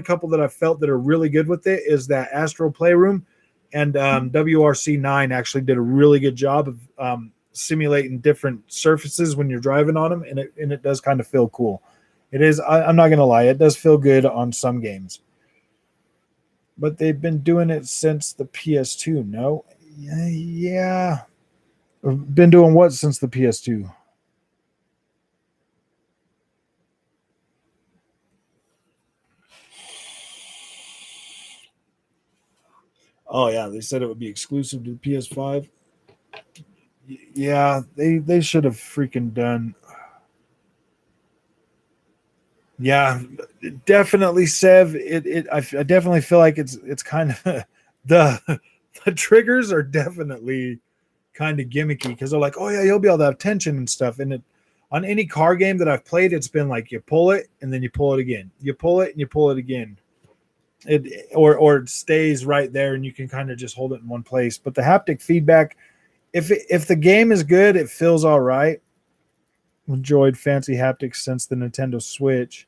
couple that I've felt that are really good with it is that Astro Playroom, and WRC9 actually did a really good job of simulating different surfaces when you're driving on them, and it does kind of feel cool. It is. I'm not gonna lie, it does feel good on some games. But they've been doing it since the PS2. No, yeah, been doing what since the PS2? Oh yeah, they said it would be exclusive to the PS5. Yeah, they should have freaking done. Yeah, definitely, Sev. I definitely feel like it's kind of the the triggers are definitely kind of gimmicky because they're like, oh yeah, you'll be able to have tension and stuff. And on any car game that I've played, it's been like you pull it and then you pull it again, you pull it and you pull it again. Or it stays right there and you can kind of just hold it in one place. But the haptic feedback, if the game is good, it feels all right. Enjoyed fancy haptics since the Nintendo Switch.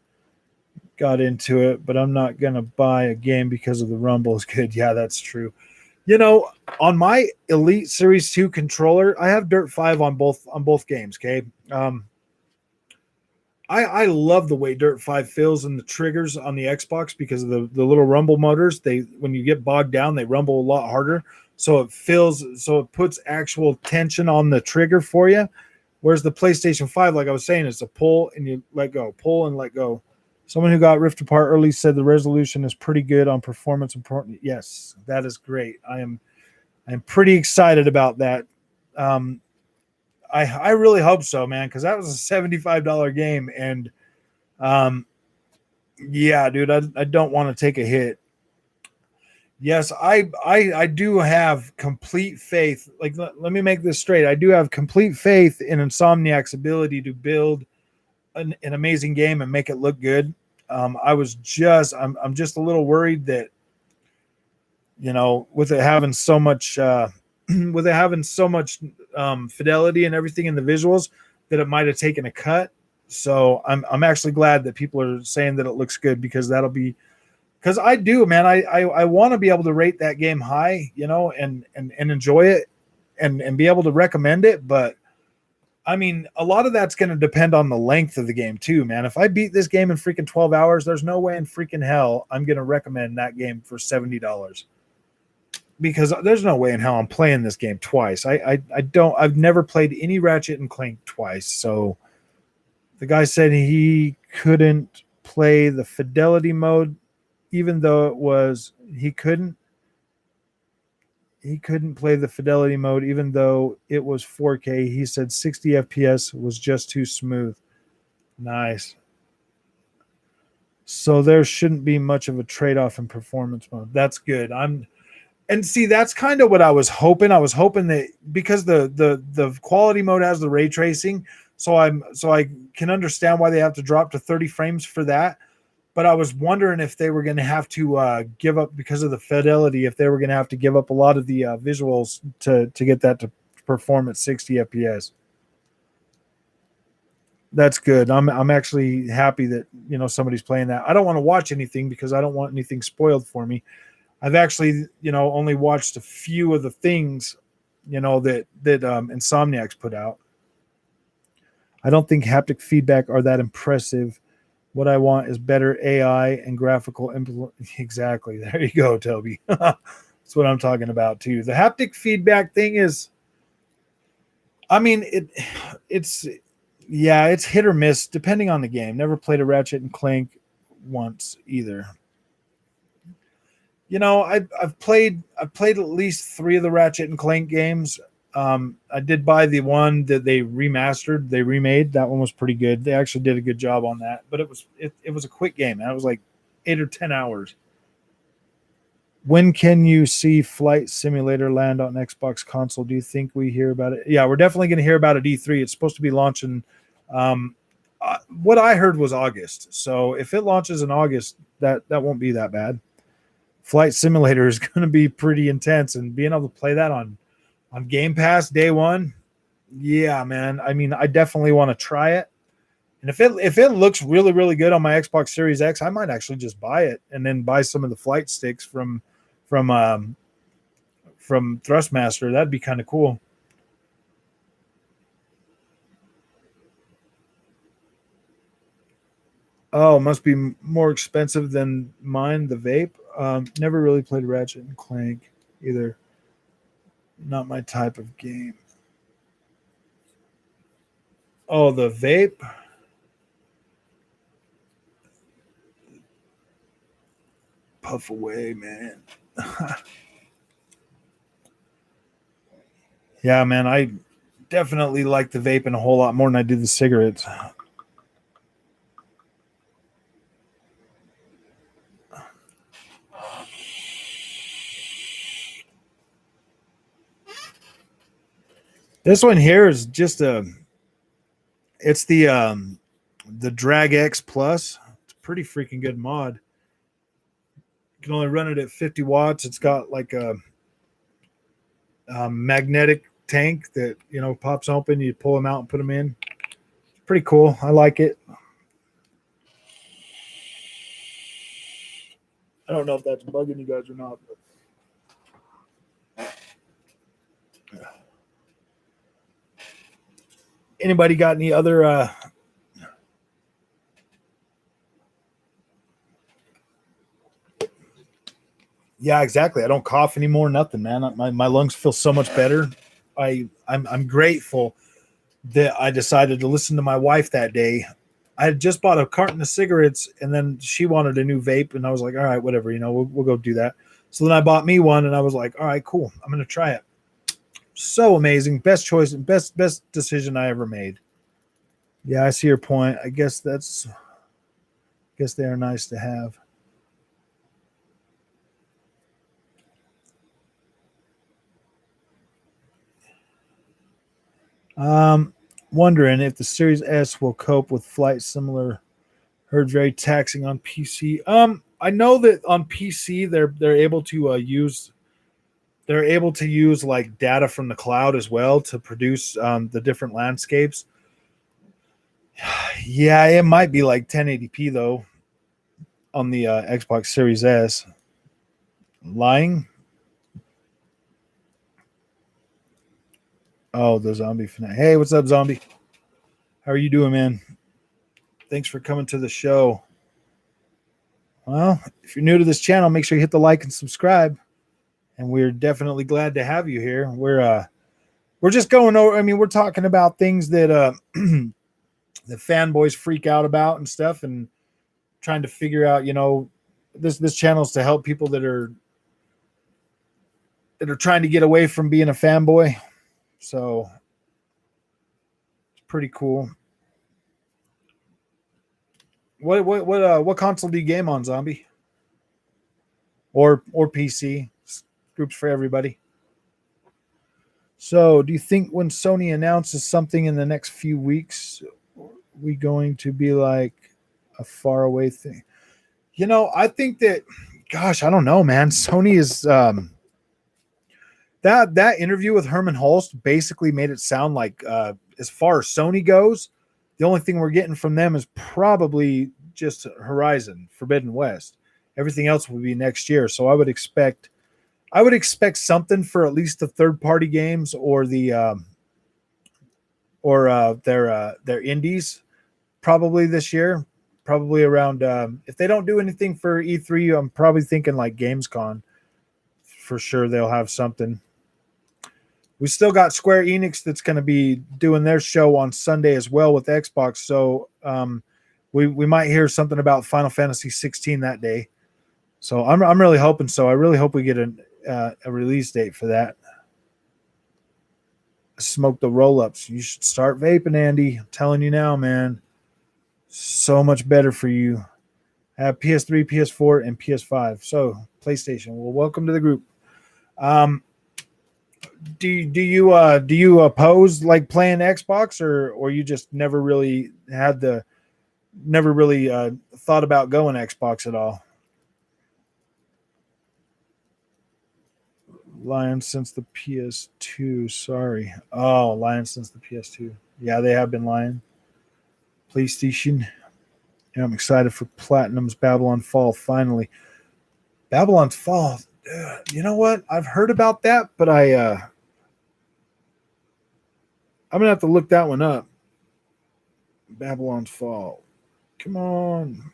Got into it, but I'm not gonna buy a game because of the rumble is good. Yeah, that's true. On my Elite Series 2 controller, I have Dirt 5 on both games. Okay, I love the way Dirt 5 feels in the triggers on the Xbox because of the little rumble motors. They when you get bogged down, they rumble a lot harder. So it puts actual tension on the trigger for you. Whereas the PlayStation 5, like I was saying, it's a pull and you let go, pull and let go. Someone who got Rift Apart early said the resolution is pretty good on performance important. Yes, that is great. I'm pretty excited about that. Um, I really hope so, man, because that was a $75 game, and um, yeah, dude, I don't want to take a hit. Yes, I do have complete faith. Like, let me make this straight. I do have complete faith in Insomniac's ability to build an amazing game and make it look good. I'm just a little worried that with it having so much with it having so much fidelity and everything in the visuals that it might have taken a cut. So I'm actually glad that people are saying that it looks good because that'll be because I do, man. I want to be able to rate that game high, and enjoy it and be able to recommend it. But I mean, a lot of that's going to depend on the length of the game too, man. If I beat this game in freaking 12 hours, there's no way in freaking hell I'm going to recommend that game for $70 because there's no way in hell I'm playing this game twice. I've never played any Ratchet and Clank twice. So the guy said he couldn't play the fidelity mode, even though he couldn't play the fidelity mode, even though it was 4K. He said 60 FPS was just too smooth. Nice. So there shouldn't be much of a trade-off in performance mode. That's good. And see, that's kind of what I was hoping. I was hoping that because the quality mode has the ray tracing, so I can understand why they have to drop to 30 frames for that. But I was wondering if they were going to have to give up because of the fidelity, if they were going to have to give up a lot of the visuals to get that to perform at 60 FPS. That's good. I'm actually happy that somebody's playing that. I don't want to watch anything because I don't want anything spoiled for me. I've actually only watched a few of the things that Insomniac's put out. I don't think haptic feedback are that impressive. What I want is better AI and graphical Exactly. There you go, Toby. That's what I'm talking about too. The haptic feedback thing is, I mean, it's it's hit or miss depending on the game. Never played a Ratchet and Clank once either. I've played at least 3 of the Ratchet and Clank games. I did buy the one that they remade. That one was pretty good. They actually did a good job on that, but it was a quick game. And it was like 8 or 10 hours. When can you see Flight Simulator land on Xbox console? Do you think we hear about it? Yeah, we're definitely going to hear about it E3. It's supposed to be launching. What I heard was August. So if it launches in August, that won't be that bad. Flight Simulator is going to be pretty intense, and being able to play that on Game Pass day one, yeah, man. I mean, I definitely want to try it. And if it looks really, really good on my Xbox Series X, I might actually just buy it and then buy some of the flight sticks from Thrustmaster. That'd be kind of cool. Oh, must be more expensive than mine, the vape. Never really played Ratchet and Clank either. Not my type of game. Oh, the vape. Puff away, man. Yeah, man. I definitely like the vaping a whole lot more than I do the cigarettes. This one here is just it's the Drag X Plus. It's a pretty freaking good mod. You can only run it at 50 watts. It's got like a magnetic tank that pops open. You pull them out and put them in. It's pretty cool. I like it. I don't know if that's bugging you guys or not. But... Anybody got any other Yeah, exactly. I don't cough anymore. Nothing, man. My lungs feel so much better. I'm grateful that I decided to listen to my wife that day. I had just bought a carton of cigarettes, and then she wanted a new vape, and I was like, all right, whatever, we'll go do that. So then I bought me one, and I was like, all right, cool. I'm gonna try it. So amazing. Best choice and best decision I ever made. Yeah, I see your point. I guess they are nice to have. Wondering if the Series S will cope with flight similar. Heard very taxing on PC. I know that on PC they're able to use like data from the cloud as well to produce the different landscapes. Yeah, it might be like 1080p though on the Xbox Series S. Lying. Oh, the zombie fanatic. Hey, what's up, zombie? How are you doing, man? Thanks for coming to the show. Well, if you're new to this channel, make sure you hit the like and subscribe. And we're definitely glad to have you here. We're just going over. I mean, we're talking about things that the fanboys freak out about and stuff, and trying to figure out, this channel is to help people that are trying to get away from being a fanboy. So it's pretty cool. What console do you game on, zombie? Or PC? Groups for everybody. So, do you think when Sony announces something in the next few weeks, are we going to be like a faraway thing? I think that, gosh, I don't know, man. Sony is that interview with Herman Hulst basically made it sound like as far as Sony goes, The only thing we're getting from them is probably just Horizon Forbidden West. Everything else will be next year. So I would expect something for at least the third party games or their indies probably this year. Probably around if they don't do anything for E3, I'm probably thinking like Gamescom. For sure they'll have something. We still got Square Enix that's going to be doing their show on Sunday as well with Xbox. So we might hear something about Final Fantasy 16 that day. So I'm really hoping so. I really hope we get a release date for that. Smoke the roll-ups. You should start vaping, Andy. I'm telling you now, man. So much better for you. Have PS3, PS4, and PS5. So PlayStation. Well, welcome to the group. Do you oppose like playing Xbox, or you just never really thought about going Xbox at all? Lion since the PS2. Sorry. Oh, Lion since the PS2. Yeah, they have been lying. PlayStation. Yeah, I'm excited for Platinum's Babylon Fall finally. Babylon's Fall. You know what? I've heard about that, but I'm gonna have to look that one up. Babylon's Fall. Come on.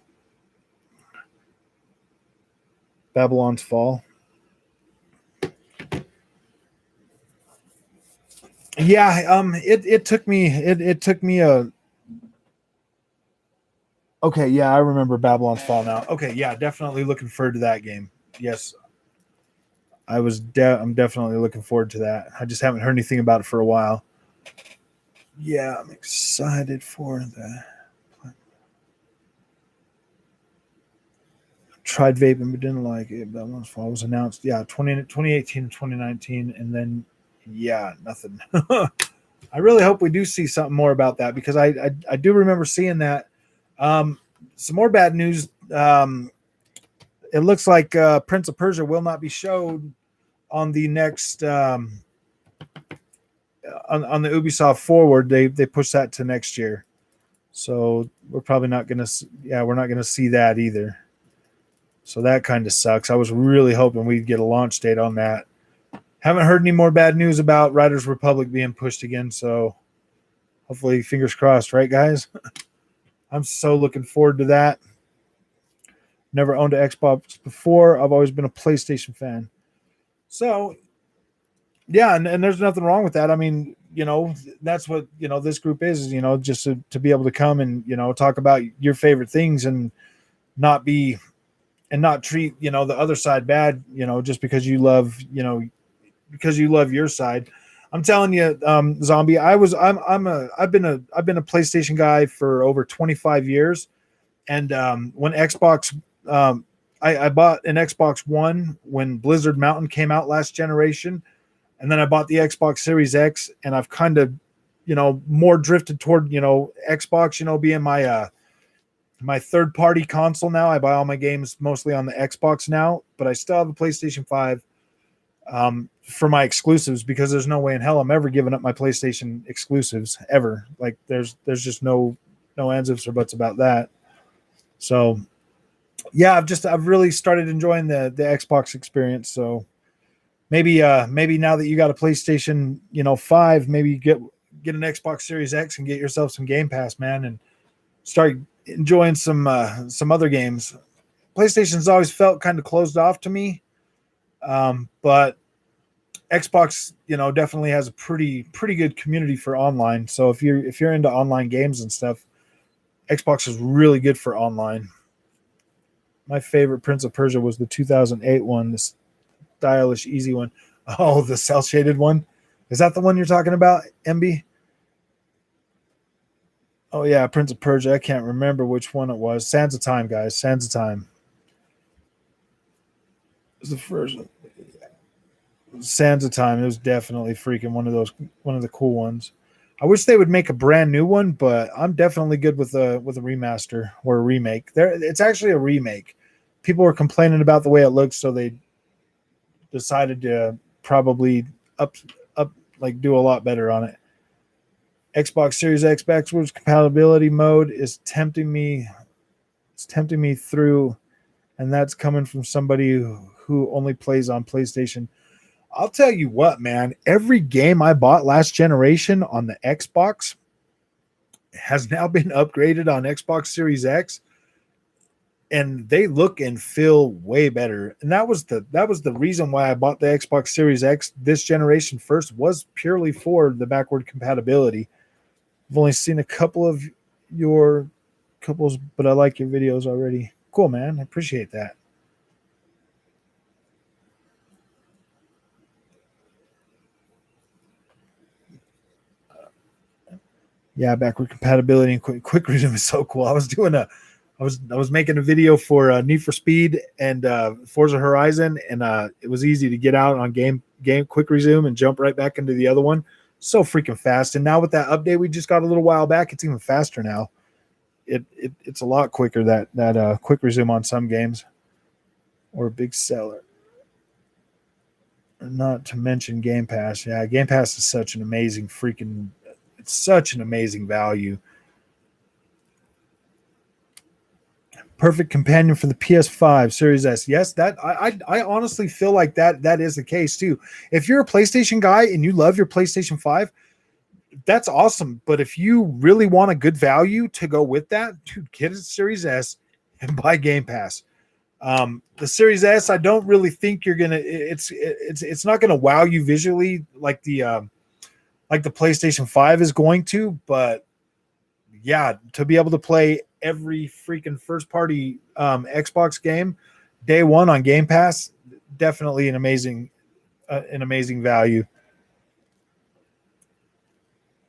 Babylon's Fall. Yeah, it took me a okay, yeah, I remember Babylon's Fall now. Okay, yeah, definitely looking forward to that game. Yes, I'm definitely looking forward to that. I just haven't heard anything about it for a while. Yeah, I'm excited for that. Tried vaping but didn't like it. Babylon's Fall was announced, 2018 and 2019, and then yeah, nothing. I really hope we do see something more about that because I do remember seeing that. Some more bad news. It looks like Prince of Persia will not be showed on the next on the Ubisoft Forward. They pushed that to next year, so we're probably not gonna. Yeah, we're not gonna see that either. So that kind of sucks. I was really hoping we'd get a launch date on that. Haven't heard any more bad news about Riders Republic being pushed again, so hopefully, fingers crossed, right, guys? I'm so looking forward to that. Never owned an Xbox before. I've always been a PlayStation fan. So, yeah, and there's nothing wrong with that. I mean, that's what, this group is, just to be able to come and, talk about your favorite things and not treat, the other side bad, just because you love, your side. I'm telling you, Zombie, I've been a PlayStation guy for over 25 years. And when Xbox, I bought an Xbox One when Blizzard Mountain came out last generation. And then I bought the Xbox Series X, and I've kind of, more drifted toward, Xbox, being my third party console now. I buy all my games mostly on the Xbox now, but I still have a PlayStation 5 for my exclusives because there's no way in hell I'm ever giving up my PlayStation exclusives ever. Like there's just no ands, ifs, or buts about that. So yeah, I've really started enjoying the Xbox experience. So maybe now that you got a PlayStation, 5, maybe get an Xbox Series X and get yourself some Game Pass, man, and start enjoying some other games. PlayStation's always felt kind of closed off to me, but Xbox, definitely has a pretty good community for online. So if you're into online games and stuff, Xbox is really good for online. My favorite Prince of Persia was the 2008 one, the stylish, easy one. Oh, the cel shaded one. Is that the one you're talking about, MB? Oh yeah, Prince of Persia. I can't remember which one it was. Sands of Time, guys. Sands of Time. It was the first one. Sands of Time. It was definitely freaking one of the cool ones. I wish they would make a brand new one, but I'm definitely good with a remaster or a remake. It's actually a remake. People were complaining about the way it looks, so they decided to probably up like do a lot better on it. Xbox Series X backwards compatibility mode is tempting me. It's tempting me through, and that's coming from somebody who only plays on PlayStation. I'll tell you what, man. Every game I bought last generation on the Xbox has now been upgraded on Xbox Series X, and they look and feel way better. And that was the reason why I bought the Xbox Series X this generation first, was purely for the backward compatibility. I've only seen a couple of your couples, but I like your videos already. Cool, man. I appreciate that. Yeah, backward compatibility and quick resume is so cool. I was making a video for Need for Speed and Forza Horizon, and it was easy to get out on game quick resume and jump right back into the other one. So freaking fast. And now with that update we just got a little while back, it's even faster now. It's a lot quicker, that quick resume on some games, or a big seller. Not to mention Game Pass. Yeah, Game Pass is such an amazing freaking. It's such an amazing value. Perfect companion for the PS5 Series S. Yes, that I honestly feel like that is the case too. If you're a PlayStation guy and you love your PlayStation 5, that's awesome. But if you really want a good value to go with that, dude, get a Series S and buy Game Pass. The Series S, I don't really think you're gonna. It's not gonna wow you visually like the PlayStation 5 is going to, but yeah, to be able to play every freaking first party Xbox game day one on Game Pass, definitely an amazing value.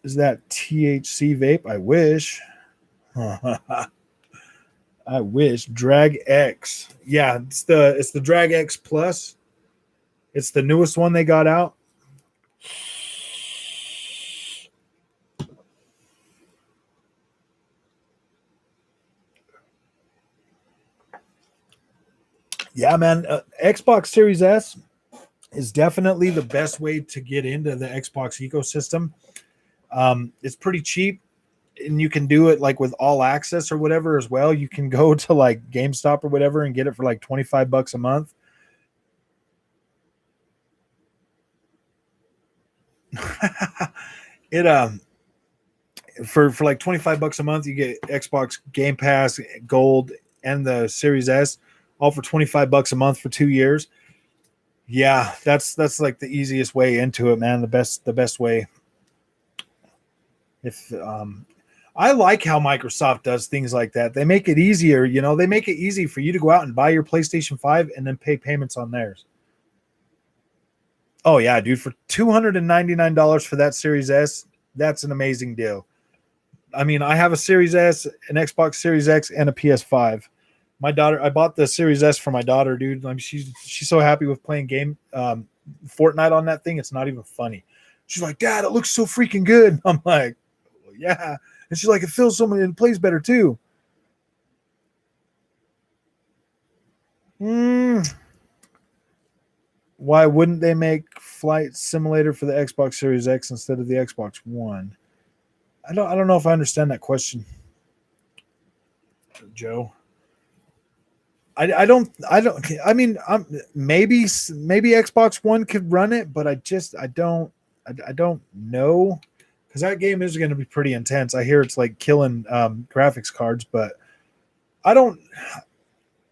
Is that THC vape? I wish. I wish. Drag X. Yeah, it's the Drag X Plus. It's the newest one they got out. Yeah, man. Xbox Series S is definitely the best way to get into the Xbox ecosystem. It's pretty cheap, and you can do it like with all access or whatever as well. You can go to like GameStop or whatever and get it for like $25 a month. it For like $25 a month, you get Xbox Game Pass Gold and the Series S, all for $25 a month for 2 years. Yeah, that's like the easiest way into it, man. The best way. If I like how Microsoft does things like that. They make it easier, they make it easy for you to go out and buy your PlayStation 5 and then pay payments on theirs. Oh yeah, dude, for $299 for that Series S, that's an amazing deal. I mean, I have a Series S, an Xbox Series X, and a PS5. My daughter, I bought the Series S for my daughter, dude. I mean, she's so happy with playing Fortnite on that thing. It's not even funny. She's like, Dad, it looks so freaking good. I'm like, well, yeah. And she's like, it feels so much, it plays better too. Mm, why wouldn't they make Flight Simulator for the Xbox Series X instead of the Xbox One? I don't know if I understand that question, Joe. I mean, maybe Xbox One could run it, but I don't know, because that game is going to be pretty intense. I hear it's like killing graphics cards, but I don't.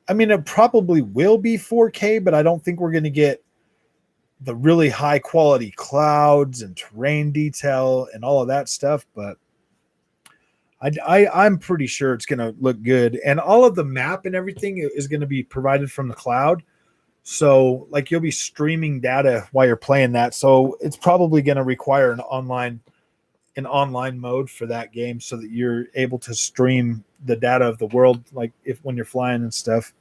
I mean, it probably will be 4K, but I don't think we're going to get the really high quality clouds and terrain detail and all of that stuff. But I'm pretty sure it's going to look good, and all of the map and everything is going to be provided from the cloud. So like you'll be streaming data while you're playing that. So it's probably going to require an online mode for that game, so that you're able to stream the data of the world, like if when you're flying and stuff.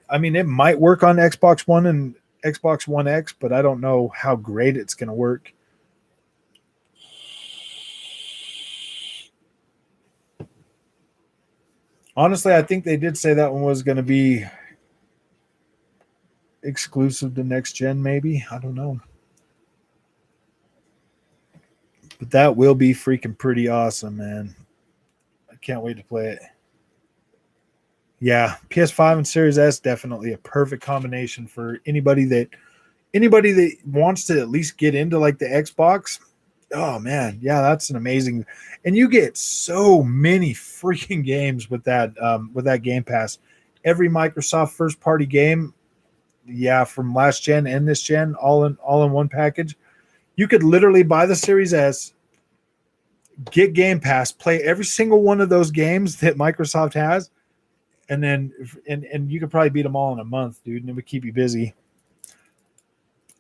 I mean, it might work on Xbox One and Xbox One X, but I don't know how great it's going to work. Honestly, I think they did say that one was going to be exclusive to next gen, maybe. I don't know. But that will be freaking pretty awesome, man. I can't wait to play it. Yeah, PS5 and Series S definitely a perfect combination for anybody that wants to at least get into like the Xbox. Oh man, yeah, that's an amazing, and you get so many freaking games with that Game Pass. Every Microsoft first party game, yeah, from last gen and this gen, all in one package. You could literally buy the Series S, get Game Pass, play every single one of those games that Microsoft has, and then and you could probably beat them all in a month, dude, and it would keep you busy.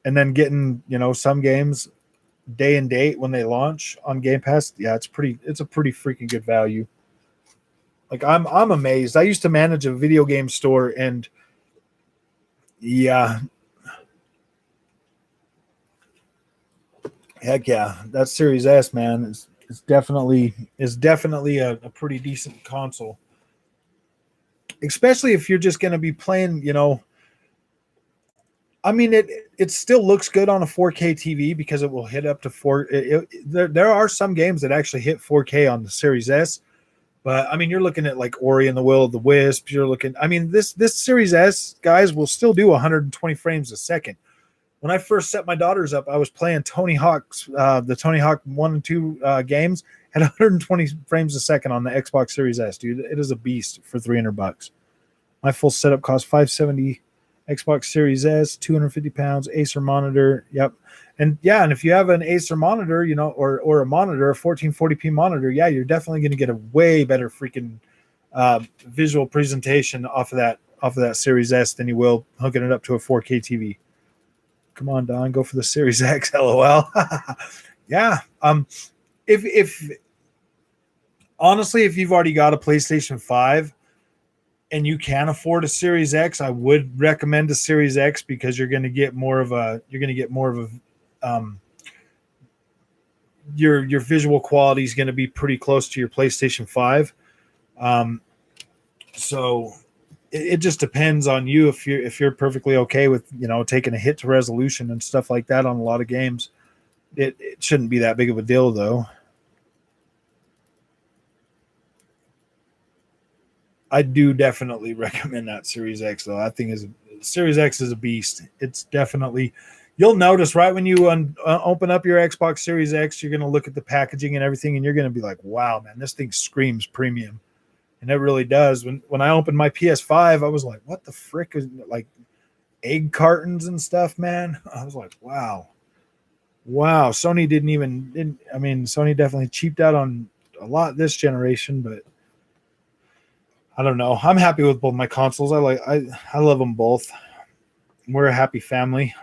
And then getting some games day and date when they launch on Game Pass, yeah, it's a pretty freaking good value. Like I'm amazed. I used to manage a video game store, and yeah, heck yeah, that Series S, man, is definitely a pretty decent console. Especially if you're just going to be playing, I mean, it still looks good on a 4K TV because it will hit up to there are some games that actually hit 4K on the Series S, but I mean, you're looking at like Ori and the Will of the Wisp. You're looking, I mean, this Series S guys will still do 120 frames a second. When I first set my daughters up, I was playing Tony Hawk's the Tony Hawk 1 and 2 games at 120 frames a second on the Xbox Series S, dude. It is a beast for $300. My full setup cost 570. Xbox Series S, 250 pounds, Acer monitor. Yep. And yeah, and if you have an Acer monitor, or a monitor, a 1440p monitor, yeah, you're definitely going to get a way better freaking visual presentation off of that Series S than you will hooking it up to a 4K TV. Come on, Don, go for the Series X, LOL. Yeah. If honestly, if you've already got a PlayStation 5 and you can afford a Series X, I would recommend a Series X because your visual quality is going to be pretty close to your PlayStation 5. So it just depends on you if you're perfectly okay with taking a hit to resolution and stuff like that on a lot of games. It shouldn't be that big of a deal though. I do definitely recommend that Series X though. I think Series X is a beast. It's definitely, you'll notice right when you open up your Xbox Series X, you're going to look at the packaging and everything, and you're going to be like, "Wow, man, this thing screams premium," and it really does. When I opened my PS5, I was like, "What the frick is like egg cartons and stuff, man?" I was like, "Wow, wow." I mean, Sony definitely cheaped out on a lot this generation, but I don't know. I'm happy with both my consoles. I love them both. We're a happy family.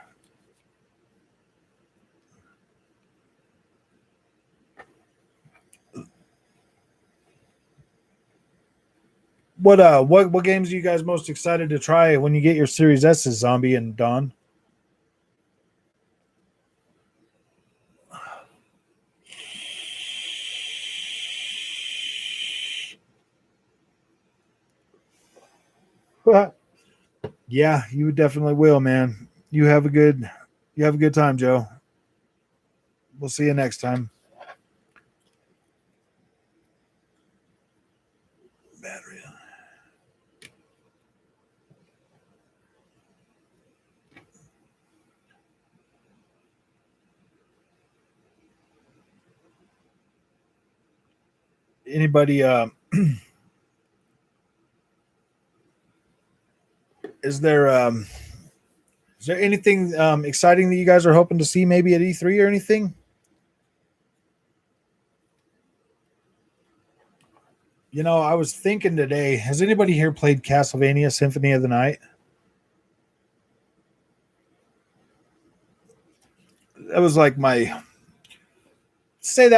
What games are you guys most excited to try when you get your Series S's, Zombie and Dawn? Yeah, you definitely will, man. You have a good time, Joe. We'll see you next time. Battery. Anybody is there is there anything exciting that you guys are hoping to see maybe at E3 or anything? I was thinking today, has anybody here played Castlevania Symphony of the Night? That was like that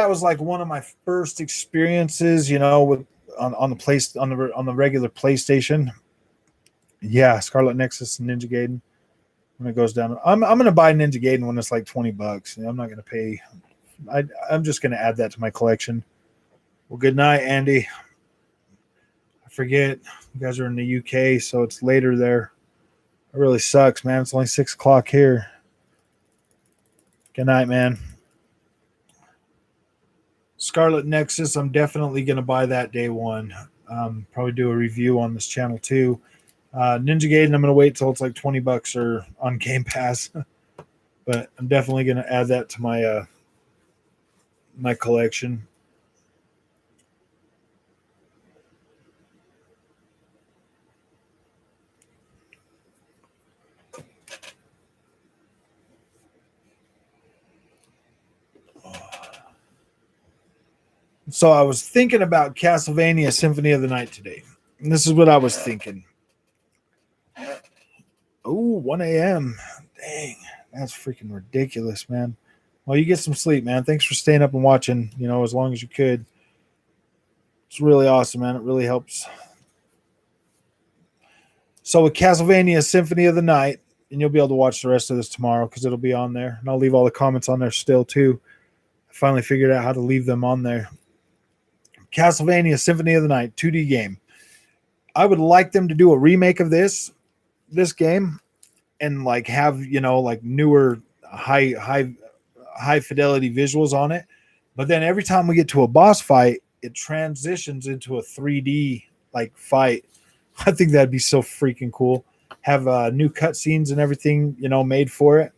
was like one of my first experiences, with on the regular PlayStation. Yeah, Scarlet Nexus and Ninja Gaiden. When it goes down, I'm gonna buy Ninja Gaiden when it's like $20. I'm not gonna pay. I'm just gonna add that to my collection. Well, good night, Andy. I forget you guys are in the UK, so it's later there. It really sucks, man. It's only 6 o'clock here. Good night, man. Scarlet Nexus, I'm definitely going to buy that day one. Probably do a review on this channel too. Ninja Gaiden, I'm going to wait till it's like $20 or on Game Pass. But I'm definitely going to add that to my my collection. So I was thinking about Castlevania Symphony of the Night today. And this is what I was thinking. Oh, 1 a.m. Dang, that's freaking ridiculous, man. Well, you get some sleep, man. Thanks for staying up and watching, as long as you could. It's really awesome, man. It really helps. So with Castlevania Symphony of the Night, and you'll be able to watch the rest of this tomorrow because it'll be on there. And I'll leave all the comments on there still, too. I finally figured out how to leave them on there. Castlevania Symphony of the Night 2D game. I would like them to do a remake of this game and like have, like newer high fidelity visuals on it. But then every time we get to a boss fight, it transitions into a 3D like fight. I think that'd be so freaking cool. Have new cutscenes and everything, made for it.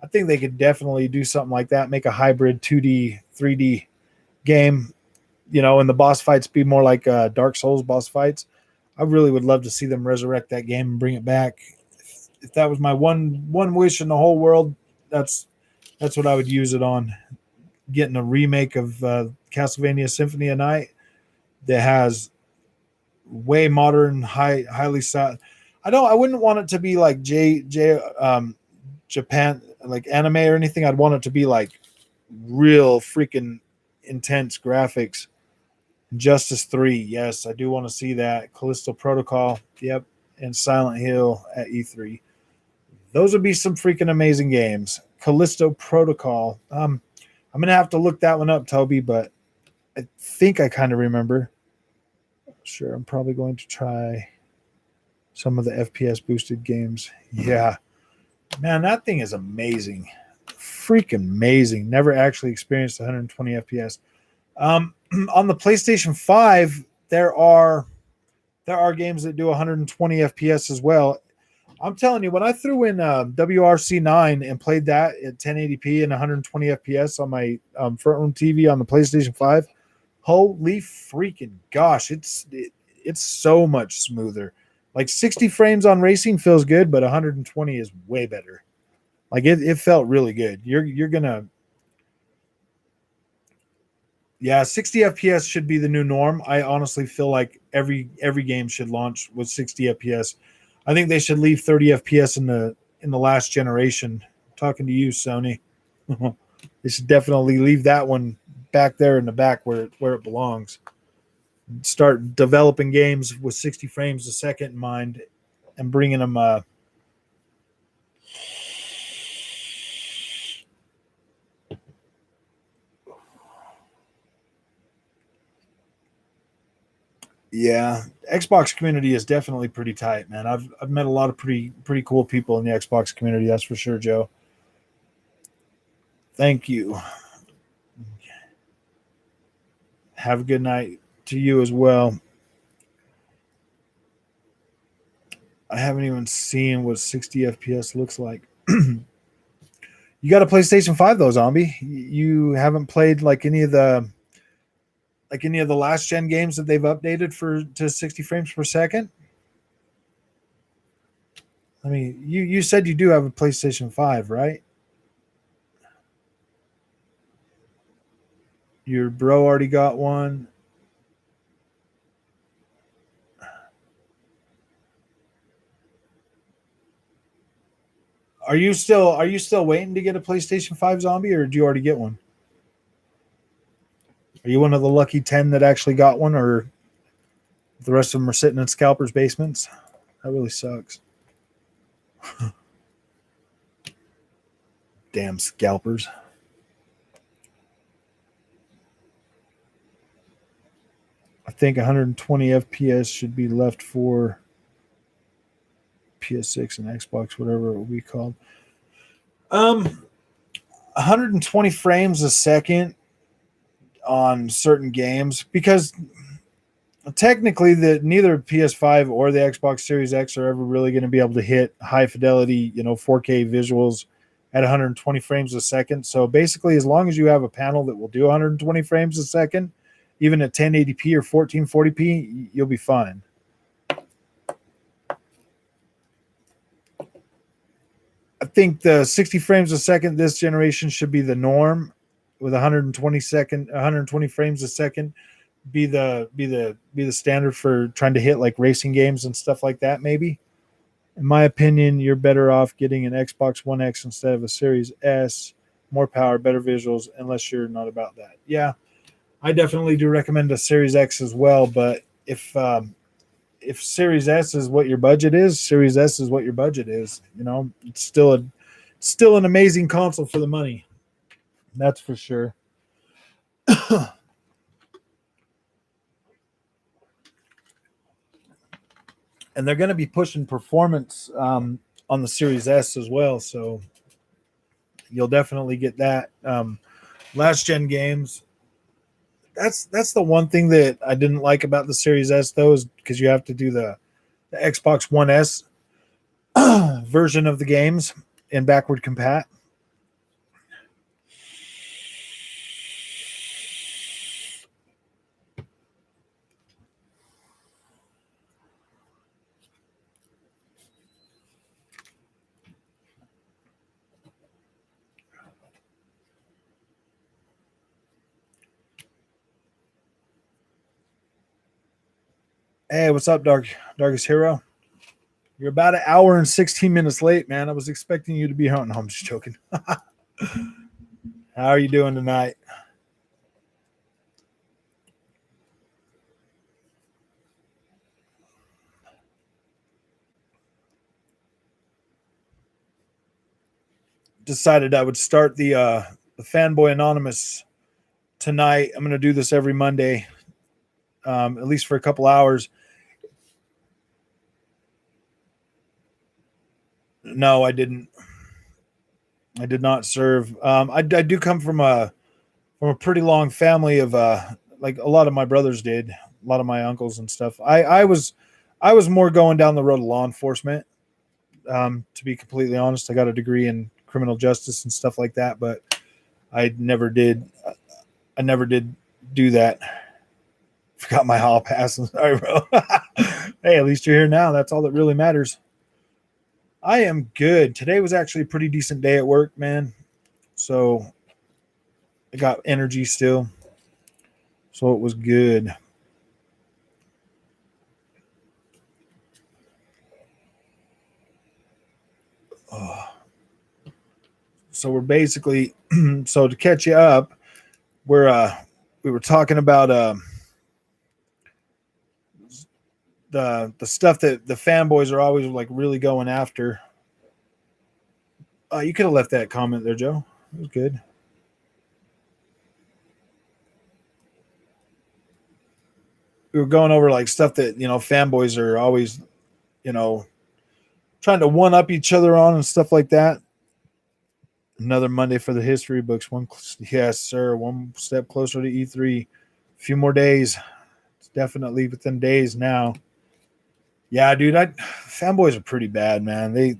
I think they could definitely do something like that. Make a hybrid 2D, 3D game, and the boss fights be more like Dark Souls boss fights. I really would love to see them resurrect that game and bring it back. If that was my one wish in the whole world, that's what I would use it on. Getting a remake of Castlevania Symphony of Night that has way modern, highly I wouldn't want it to be like Japan, like anime or anything. I'd want it to be like real freaking intense graphics. Justice 3, yes, I do want to see that. Callisto Protocol, yep, and Silent Hill at E3. Those would be some freaking amazing games. Callisto Protocol. I'm gonna have to look that one up, Toby, but I think I kind of remember. Sure, I'm probably going to try some of the FPS boosted games. Yeah, man, that thing is amazing, freaking amazing. Never actually experienced 120 FPS. On the PlayStation 5, there are games that do 120 FPS as well. I'm telling you, when I threw in WRC9 and played that at 1080p and 120 FPS on my front room TV on the PlayStation 5, holy freaking gosh, it's so much smoother. Like 60 frames on racing feels good, but 120 is way better. Like it felt really good. You're gonna. Yeah, 60 FPS should be the new norm. I honestly feel like every game should launch with 60 FPS. I think they should leave 30 FPS in the last generation. I'm talking to you, Sony. They should definitely leave that one back there in the back where it belongs. Start developing games with 60 frames a second in mind and bringing them Yeah, Xbox community is definitely pretty tight, man. I've met a lot of pretty cool people in the Xbox community, that's for sure, Joe. Thank you. Have a good night to you as well. I haven't even seen what 60 FPS looks like. You got a PlayStation 5 though, Zombie. You haven't played like any of the last gen games that they've updated to 60 frames per second? I mean, you said you do have a PlayStation 5, right? Your bro already got one. Are you still waiting to get a PlayStation 5, Zombie, or did you already get one? Are you one of the lucky 10 that actually got one, or the rest of them are sitting in scalpers' basements? That really sucks. Damn scalpers. I think 120 FPS should be left for PS6 and Xbox, whatever it will be called. 120 frames a second on certain games because technically neither PS5 or the Xbox Series X are ever really going to be able to hit high fidelity, 4K visuals at 120 frames a second. So basically, as long as you have a panel that will do 120 frames a second, even at 1080p or 1440p, you'll be fine. I think the 60 frames a second this generation should be the norm, with 120 frames a second be the standard for trying to hit like racing games and stuff like that. Maybe, in my opinion, you're better off getting an Xbox One X instead of a Series S. More power, better visuals, unless you're not about that. Yeah, I definitely do recommend a Series X as well. But if Series S is what your budget is, Series S is what your budget is. It's still an amazing console for the money. That's for sure. And they're going to be pushing performance on the Series S as well, so you'll definitely get that. Last gen games. That's the one thing that I didn't like about the Series S, though, is because you have to do the Xbox One S version of the games in backward compat. Hey, what's up, Darkest Hero? You're about an hour and 16 minutes late, man. I was expecting you to be home. No, I'm just joking. How are you doing tonight? Decided I would start the Fanboy Anonymous tonight. I'm going to do this every Monday, at least for a couple hours. No, I didn't. I did not serve. I do come from a pretty long family of like a lot of my brothers did, a lot of my uncles and stuff. I was more going down the road of law enforcement. To be completely honest, I got a degree in criminal justice and stuff like that, but I never did do that. Forgot my hall pass. Sorry, bro. Hey, at least you're here now. That's all that really matters. I am good. Today was actually a pretty decent day at work, man. So I got energy still. So it was good. So we're basically so to catch you up, we were talking about the stuff that the fanboys are always like really going after. You could have left that comment there, Joe. It was good. We were going over like stuff that fanboys are always trying to one up each other on and stuff like that. Another Monday for the history books. Yes, sir. One step closer to E3. A few more days. It's definitely within days now. Yeah, dude. Fanboys are pretty bad, man. They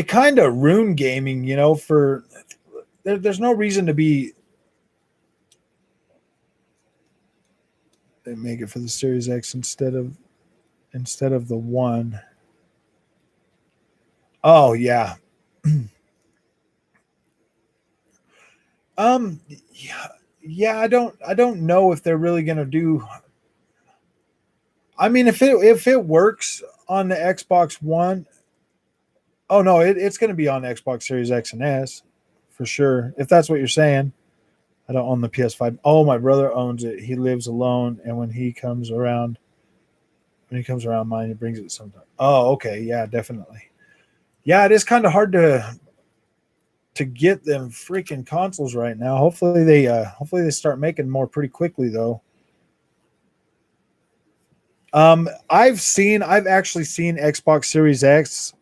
kind of ruin gaming. For there's no reason to be. They make it for the Series X instead of the one. Oh yeah. Yeah, I don't know if they're really gonna do. I mean, if it works on the Xbox One, oh no, it's gonna be on the Xbox Series X and S for sure. If that's what you're saying. I don't own the PS5. Oh, my brother owns it. He lives alone, and when he comes around mine, he brings it sometimes. Oh, okay, yeah, definitely. Yeah, it is kind of hard to get them freaking consoles right now. Hopefully they start making more pretty quickly though. I've actually seen Xbox Series X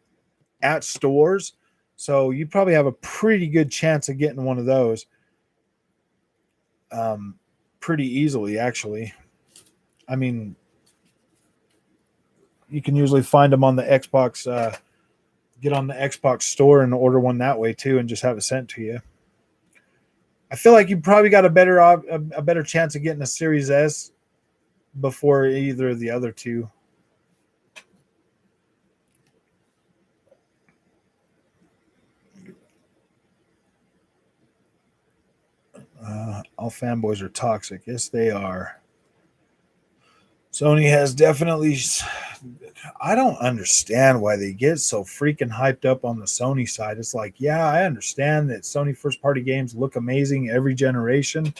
at stores, so you probably have a pretty good chance of getting one of those. pretty easily, actually. I mean, you can usually find them on the Xbox, get on the Xbox store and order one that way too, and just have it sent to you. I feel like you probably got a better chance of getting a Series S before either of the other two. All fanboys are toxic. Yes, they are. Sony has definitely. I don't understand why they get so freaking hyped up on the Sony side. It's like, yeah, I understand that Sony first party games look amazing every generation,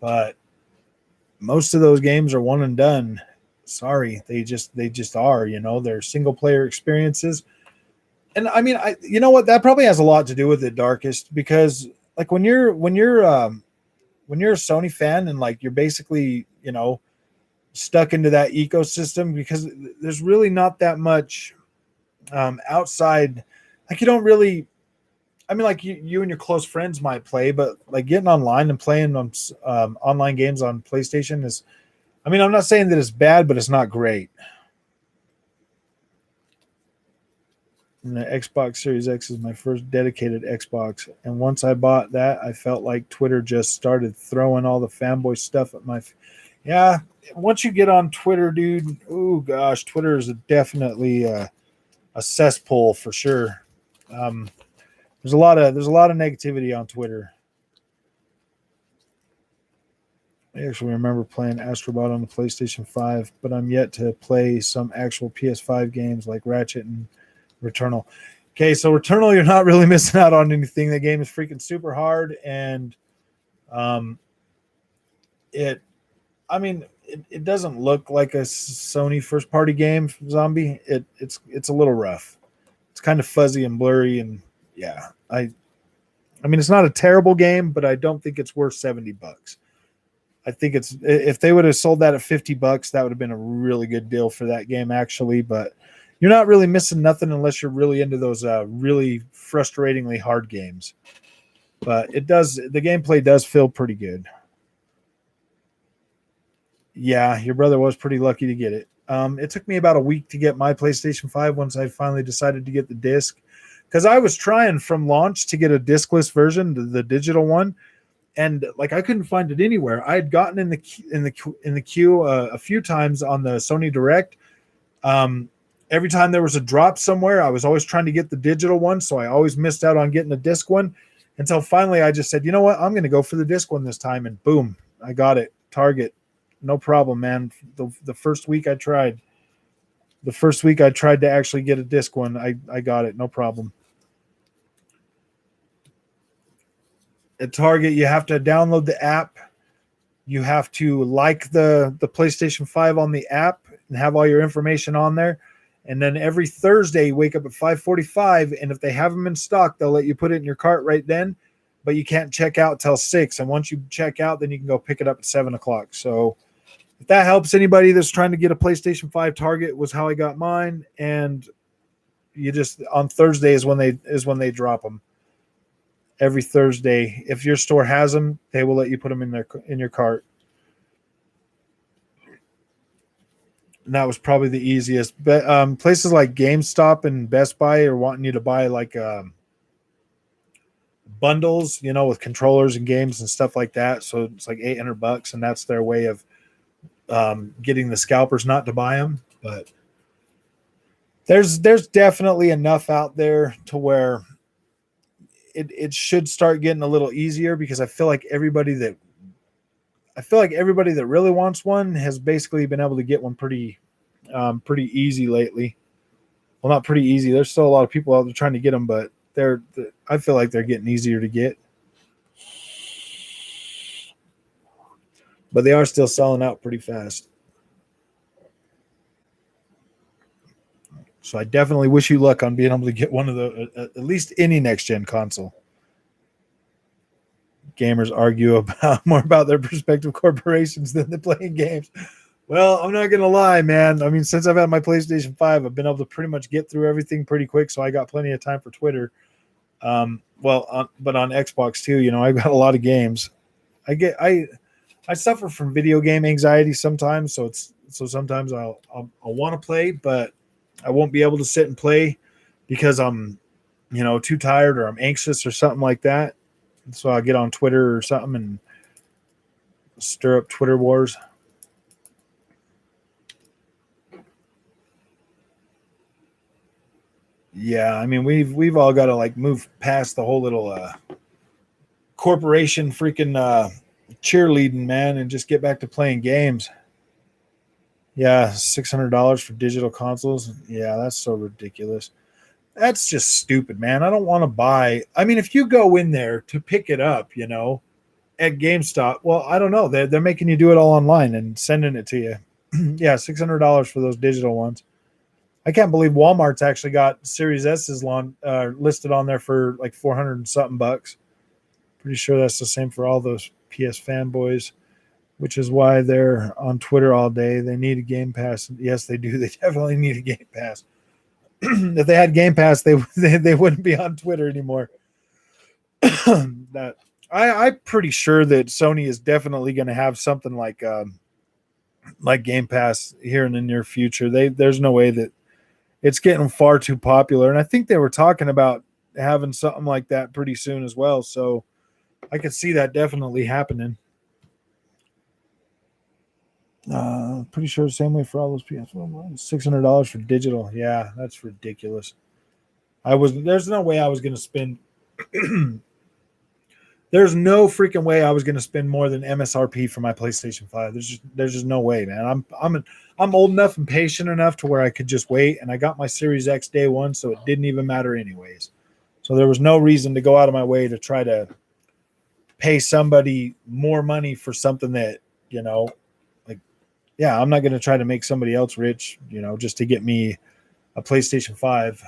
but most of those games are one and done. Sorry, they just are. They're single player experiences. And I mean, you know what? That probably has a lot to do with it, Darkest, because like when you're a Sony fan and like you're basically stuck into that ecosystem, because there's really not that much outside. Like you don't really. I mean, like you and your close friends might play, but like getting online and playing on online games on PlayStation is. I mean, I'm not saying that it's bad, but it's not great. And the Xbox Series X is my first dedicated Xbox. And once I bought that, I felt like Twitter just started throwing all the fanboy stuff at my. Yeah, once you get on Twitter, dude, oh gosh, Twitter is definitely a cesspool for sure. There's a lot of negativity on Twitter. I actually remember playing Astrobot on the PlayStation 5, but I'm yet to play some actual PS5 games like Ratchet and Returnal. Okay, so Returnal, you're not really missing out on anything. The game is freaking super hard, and it doesn't look like a Sony first party game, Zombie. It's a little rough. It's kind of fuzzy and blurry, and yeah, I mean it's not a terrible game, but I don't think it's worth $70. I think if they would have sold that at $50, that would have been a really good deal for that game, actually. But you're not really missing nothing unless you're really into those really frustratingly hard games. But the gameplay does feel pretty good. Yeah, your brother was pretty lucky to get it. It took me about a week to get my PlayStation 5 once I finally decided to get the disc, because I was trying from launch to get a discless version, the digital one, and like I couldn't find it anywhere. I had gotten in the queue a few times on the Sony Direct. Every time there was a drop somewhere, I was always trying to get the digital one, so I always missed out on getting the disc one. Until finally, I just said, you know what, I'm going to go for the disc one this time, and boom, I got it. Target, no problem, man. The first week I tried to actually get a disc one, I got it, no problem. At Target, you have to download the app. You have to like the PlayStation 5 on the app and have all your information on there. And then every Thursday, you wake up at 5:45, and if they have them in stock, they'll let you put it in your cart right then. But you can't check out till 6. And once you check out, then you can go pick it up at 7 o'clock. So if that helps anybody that's trying to get a PlayStation 5, Target was how I got mine. And you just on Thursday is when they drop them. Every Thursday, if your store has them, they will let you put them in your cart. And that was probably the easiest. But places like GameStop and Best Buy are wanting you to buy like bundles, with controllers and games and stuff like that. So it's like $800, and that's their way of getting the scalpers not to buy them. But there's definitely enough out there to where it should start getting a little easier, because I feel like everybody that really wants one has basically been able to get one pretty easy lately. Well, not pretty easy. There's still a lot of people out there trying to get them, but I feel like they're getting easier to get. But they are still selling out pretty fast. So I definitely wish you luck on being able to get one of the at least any next gen console. Gamers argue more about their respective corporations than the playing games. Well, I'm not gonna lie, man. I mean, since I've had my PlayStation 5, I've been able to pretty much get through everything pretty quick, so I got plenty of time for Twitter. But on Xbox too, I've got a lot of games. I suffer from video game anxiety sometimes, so sometimes I'll want to play, but I won't be able to sit and play because I'm too tired or I'm anxious or something like that. So I'll get on Twitter or something and stir up Twitter wars. Yeah, I mean we've all got to like move past the whole little corporation freaking cheerleading, man, and just get back to playing games. Yeah, $600 for digital consoles. Yeah, that's so ridiculous. That's just stupid, man. I don't want to buy. I mean, if you go in there to pick it up, at GameStop, well, I don't know. They're making you do it all online and sending it to you. Yeah, $600 for those digital ones. I can't believe Walmart's actually got Series S's listed on there for like 400 and something bucks. Pretty sure that's the same for all those PS fanboys, which is why they're on Twitter all day. They need a Game Pass. Yes, they do. They definitely need a Game Pass. If they had Game Pass, they wouldn't be on Twitter anymore. I'm pretty sure that Sony is definitely going to have something like Game Pass here in the near future. There's no way that it's getting far too popular, and I think they were talking about having something like that pretty soon as well. So I could see that definitely happening. Pretty sure the same way for all those PS. $600 for digital. Yeah, that's ridiculous. There's no way I was going to spend. There's no freaking way I was going to spend more than MSRP for my PlayStation 5. There's just no way, man. I'm old enough and patient enough to where I could just wait, and I got my Series X day one, so it didn't even matter anyways. So there was no reason to go out of my way to try to pay somebody more money for something that, yeah, I'm not going to try to make somebody else rich, just to get me a PlayStation 5.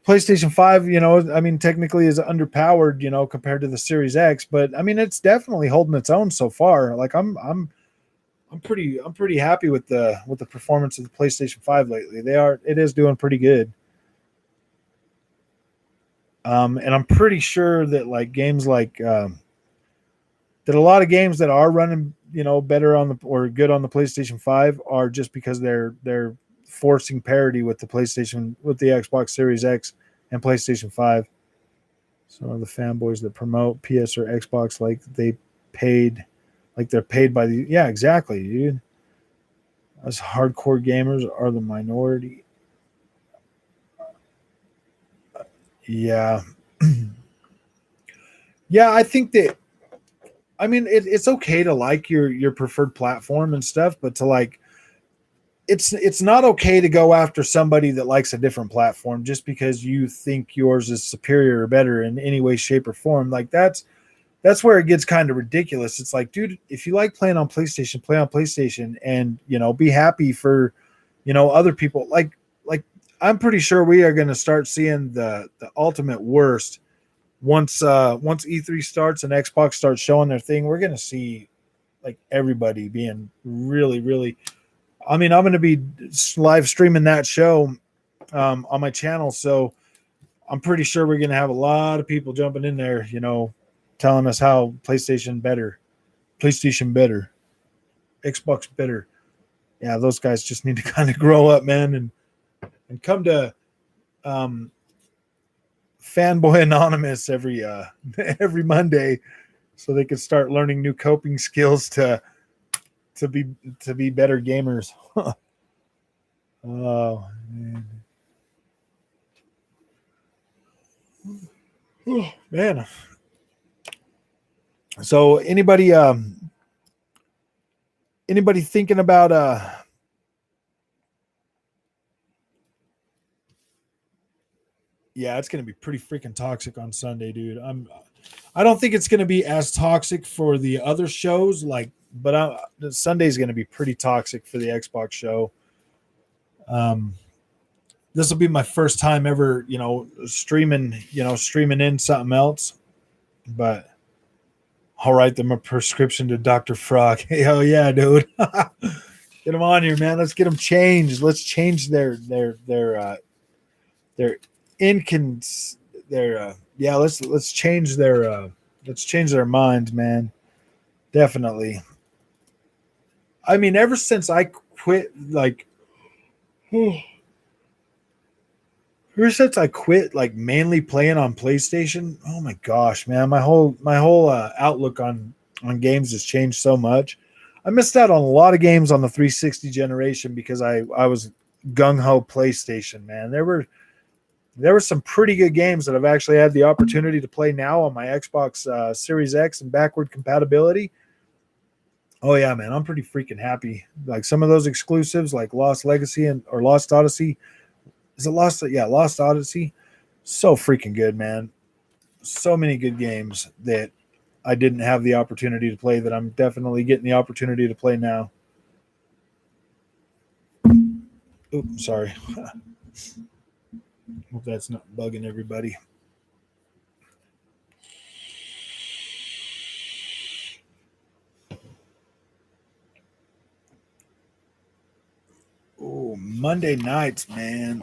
PlayStation 5, I mean, technically is underpowered, compared to the Series X, but I mean, it's definitely holding its own so far. Like I'm pretty happy with the performance of the PlayStation 5 lately. It is doing pretty good. And I'm pretty sure that like games like that a lot of games that are running, better or good on the PlayStation 5 are just because they're forcing parity with the Xbox Series X and PlayStation 5. So the fanboys that promote PS or Xbox they're paid by the, yeah, exactly, dude. Us hardcore gamers are the minority. Yeah. Yeah, I think that, I mean, it's okay to like your preferred platform and stuff, but to like, it's not okay to go after somebody that likes a different platform just because you think yours is superior or better in any way, shape, or form. Like that's where it gets kind of ridiculous. It's like, dude, if you like playing on PlayStation, play on PlayStation, and be happy for other people. Like I'm pretty sure we are going to start seeing the ultimate worst once E3 starts and Xbox starts showing their thing. We're going to see like everybody being really, really. I mean, I'm going to be live streaming that show on my channel, so I'm pretty sure we're going to have a lot of people jumping in there, telling us how PlayStation better, Xbox better. Yeah, those guys just need to kind of grow up, man, and come to Fanboy Anonymous every every Monday, so they can start learning new coping skills to be better gamers. Oh man. Oh, man. So anybody thinking about yeah, it's going to be pretty freaking toxic on Sunday, dude. I don't think it's going to be as toxic for the other shows but Sunday's going to be pretty toxic for the Xbox show. This will be my first time ever, streaming in something else. But I'll write them a prescription to Dr. Frog. Hell yeah, dude. Get them on here, man. Let's get them changed. Let's change their let's change their Let's change their minds, man. Definitely. I mean, ever since I quit, like, ever since I quit, like, mainly playing on PlayStation. Oh my gosh, man, my whole outlook on games has changed so much. I missed out on a lot of games on the 360 generation because I was gung ho PlayStation, man. There were some pretty good games that I've actually had the opportunity to play now on my Xbox Series X and backward compatibility. Oh yeah, man, I'm pretty freaking happy. Like some of those exclusives, like Lost Legacy and or Lost Odyssey. Is it Lost? Yeah, Lost Odyssey. So freaking good, man. So many good games that I didn't have the opportunity to play that I'm definitely getting the opportunity to play now. Oops, sorry. Hope that's not bugging everybody. Oh, Monday nights, man.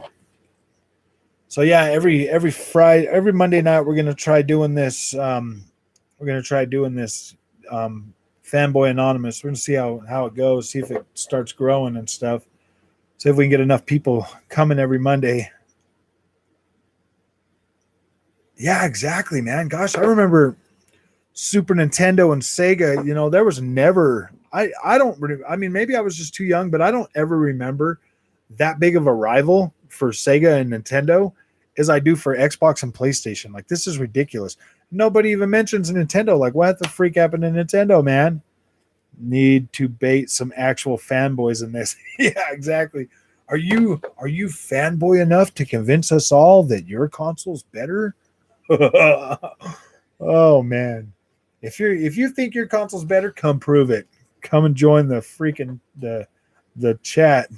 So yeah, every Friday, every Monday night, we're gonna try doing this. We're gonna try doing this Fanboy Anonymous. We're gonna see how it goes. See if it starts growing and stuff. See if we can get enough people coming every Monday. Yeah, exactly, man. Gosh, I remember Super Nintendo and Sega. You know, there was never. I don't. I mean, maybe I was just too young, but I don't ever remember that big of a rival for Sega and Nintendo as I do for Xbox and PlayStation. Like, this is ridiculous. Nobody even mentions Nintendo. Like, what the freak happened to Nintendo, man? Need to bait some actual fanboys in this. Yeah, exactly. Are you fanboy enough to convince us all that your console's better? Oh man. If you think your console's better, come prove it. Come and join the freaking the chat.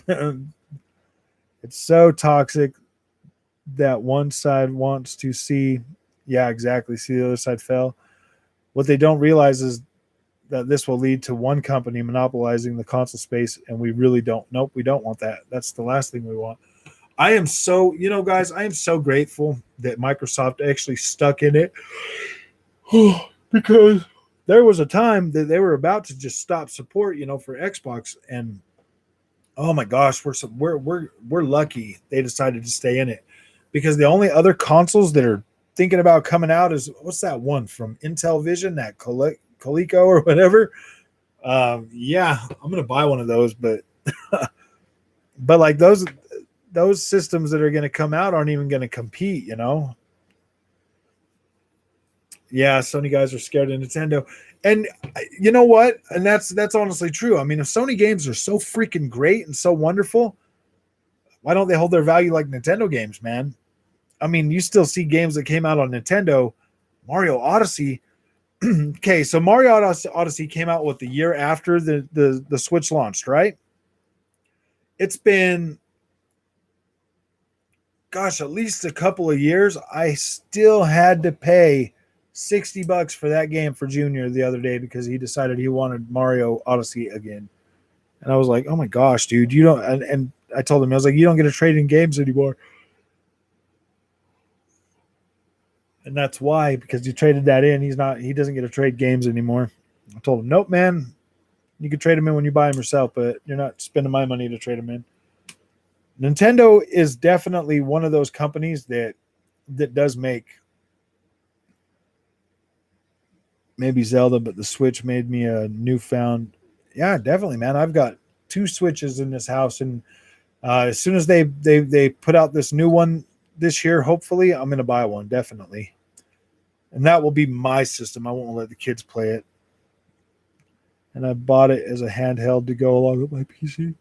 It's so toxic that one side wants to see, yeah, exactly, see the other side fail. What they don't realize is that this will lead to one company monopolizing the console space, and we really don't. Nope, we don't want that. That's the last thing we want. I am so, guys, I am so grateful that Microsoft actually stuck in it because there was a time that they were about to just stop support, for Xbox, and oh my gosh, we're lucky they decided to stay in it because the only other consoles that are thinking about coming out is what's that one from Intel Vision, that Coleco or whatever. Yeah, I'm gonna buy one of those, but but like those systems that are going to come out aren't even going to compete. Yeah, Sony guys are scared of Nintendo, and you know what? And that's honestly true. I mean, if Sony games are so freaking great and so wonderful, why don't they hold their value like Nintendo games, man? I mean, you still see games that came out on Nintendo, Mario Odyssey. Okay, so Mario Odyssey came out the year after the Switch launched, right? It's been, gosh, at least a couple of years. I still had to pay $60 for that game for Junior the other day because he decided he wanted Mario Odyssey again. And I was like, oh my gosh, dude, you don't. And I told him, I was like, you don't get to trade in games anymore. And that's why, because you traded that in. He doesn't get to trade games anymore. I told him, nope, man, you can trade them in when you buy them yourself, but you're not spending my money to trade them in. Nintendo is definitely one of those companies that does make, maybe Zelda, but the Switch made me a newfound. Yeah, definitely, man. I've got 2 Switches in this house, and as soon as they put out this new one this year, hopefully, I'm gonna buy one, definitely, and that will be my system. I won't let the kids play it, and I bought it as a handheld to go along with my PC.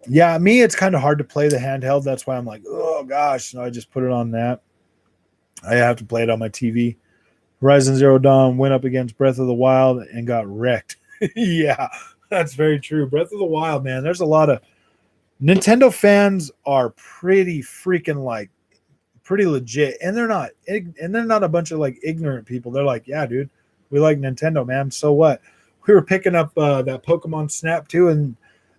Yeah, me, it's kind of hard to play the handheld. That's why I'm like, oh gosh, so I just put it on that. I have to play it on my TV. Horizon Zero Dawn went up against Breath of the Wild and got wrecked. Yeah, that's very true. Breath of the Wild, man. There's a lot of Nintendo fans are pretty freaking pretty legit, and they're not a bunch of ignorant people. They're like, yeah, dude, we like Nintendo, man. So what? We were picking up that Pokemon Snap too, and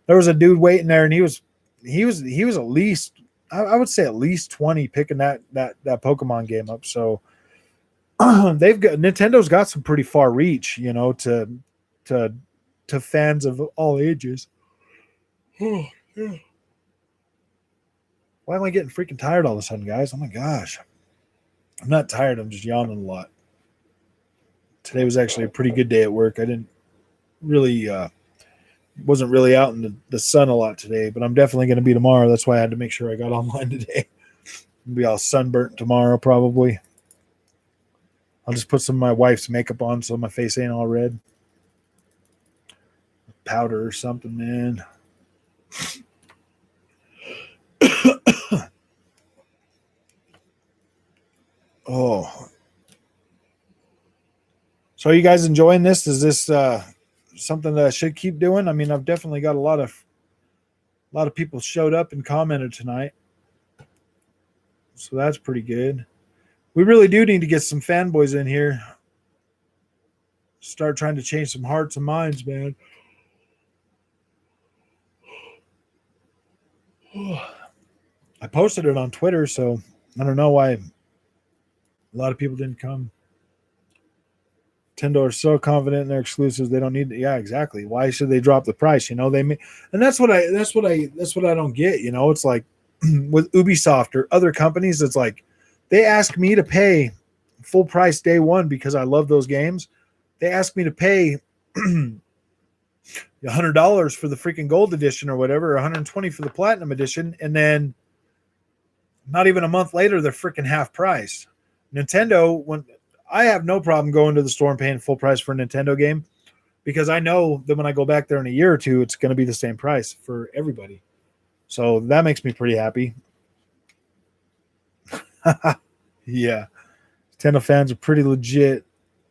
there was a dude waiting there, and he was at least, I would say at least 20 picking that Pokemon game up. So Nintendo's got some pretty far reach, to fans of all ages. Why am I getting freaking tired all of a sudden, guys? Oh my gosh. I'm not tired. I'm just yawning a lot. Today was actually a pretty good day at work. I didn't really, wasn't really out in the sun a lot today, but I'm definitely going to be tomorrow. That's why I had to make sure I got online today. I'll be all sunburnt tomorrow, probably. I'll just put some of my wife's makeup on so my face ain't all red. Powder or something, man. Oh. So are you guys enjoying this? Is this something that I should keep doing? I mean, I've definitely got a lot of people showed up and commented tonight. So that's pretty good. We really do need to get some fanboys in here. Start trying to change some hearts and minds, man. I posted it on Twitter, so I don't know why a lot of people didn't come. Nintendo are so confident in their exclusives, they don't need to, yeah, exactly. Why should they drop the price? And that's what I don't get. It's like with Ubisoft or other companies, it's like they ask me to pay full price day one because I love those games. They ask me to pay $100 for the freaking gold edition or whatever, or $120 for the platinum edition, and then not even a month later, they're freaking half price. Nintendo, when I have no problem going to the store and paying full price for a Nintendo game because I know that when I go back there in a year or two, it's going to be the same price for everybody. So that makes me pretty happy. Yeah. Nintendo fans are pretty legit.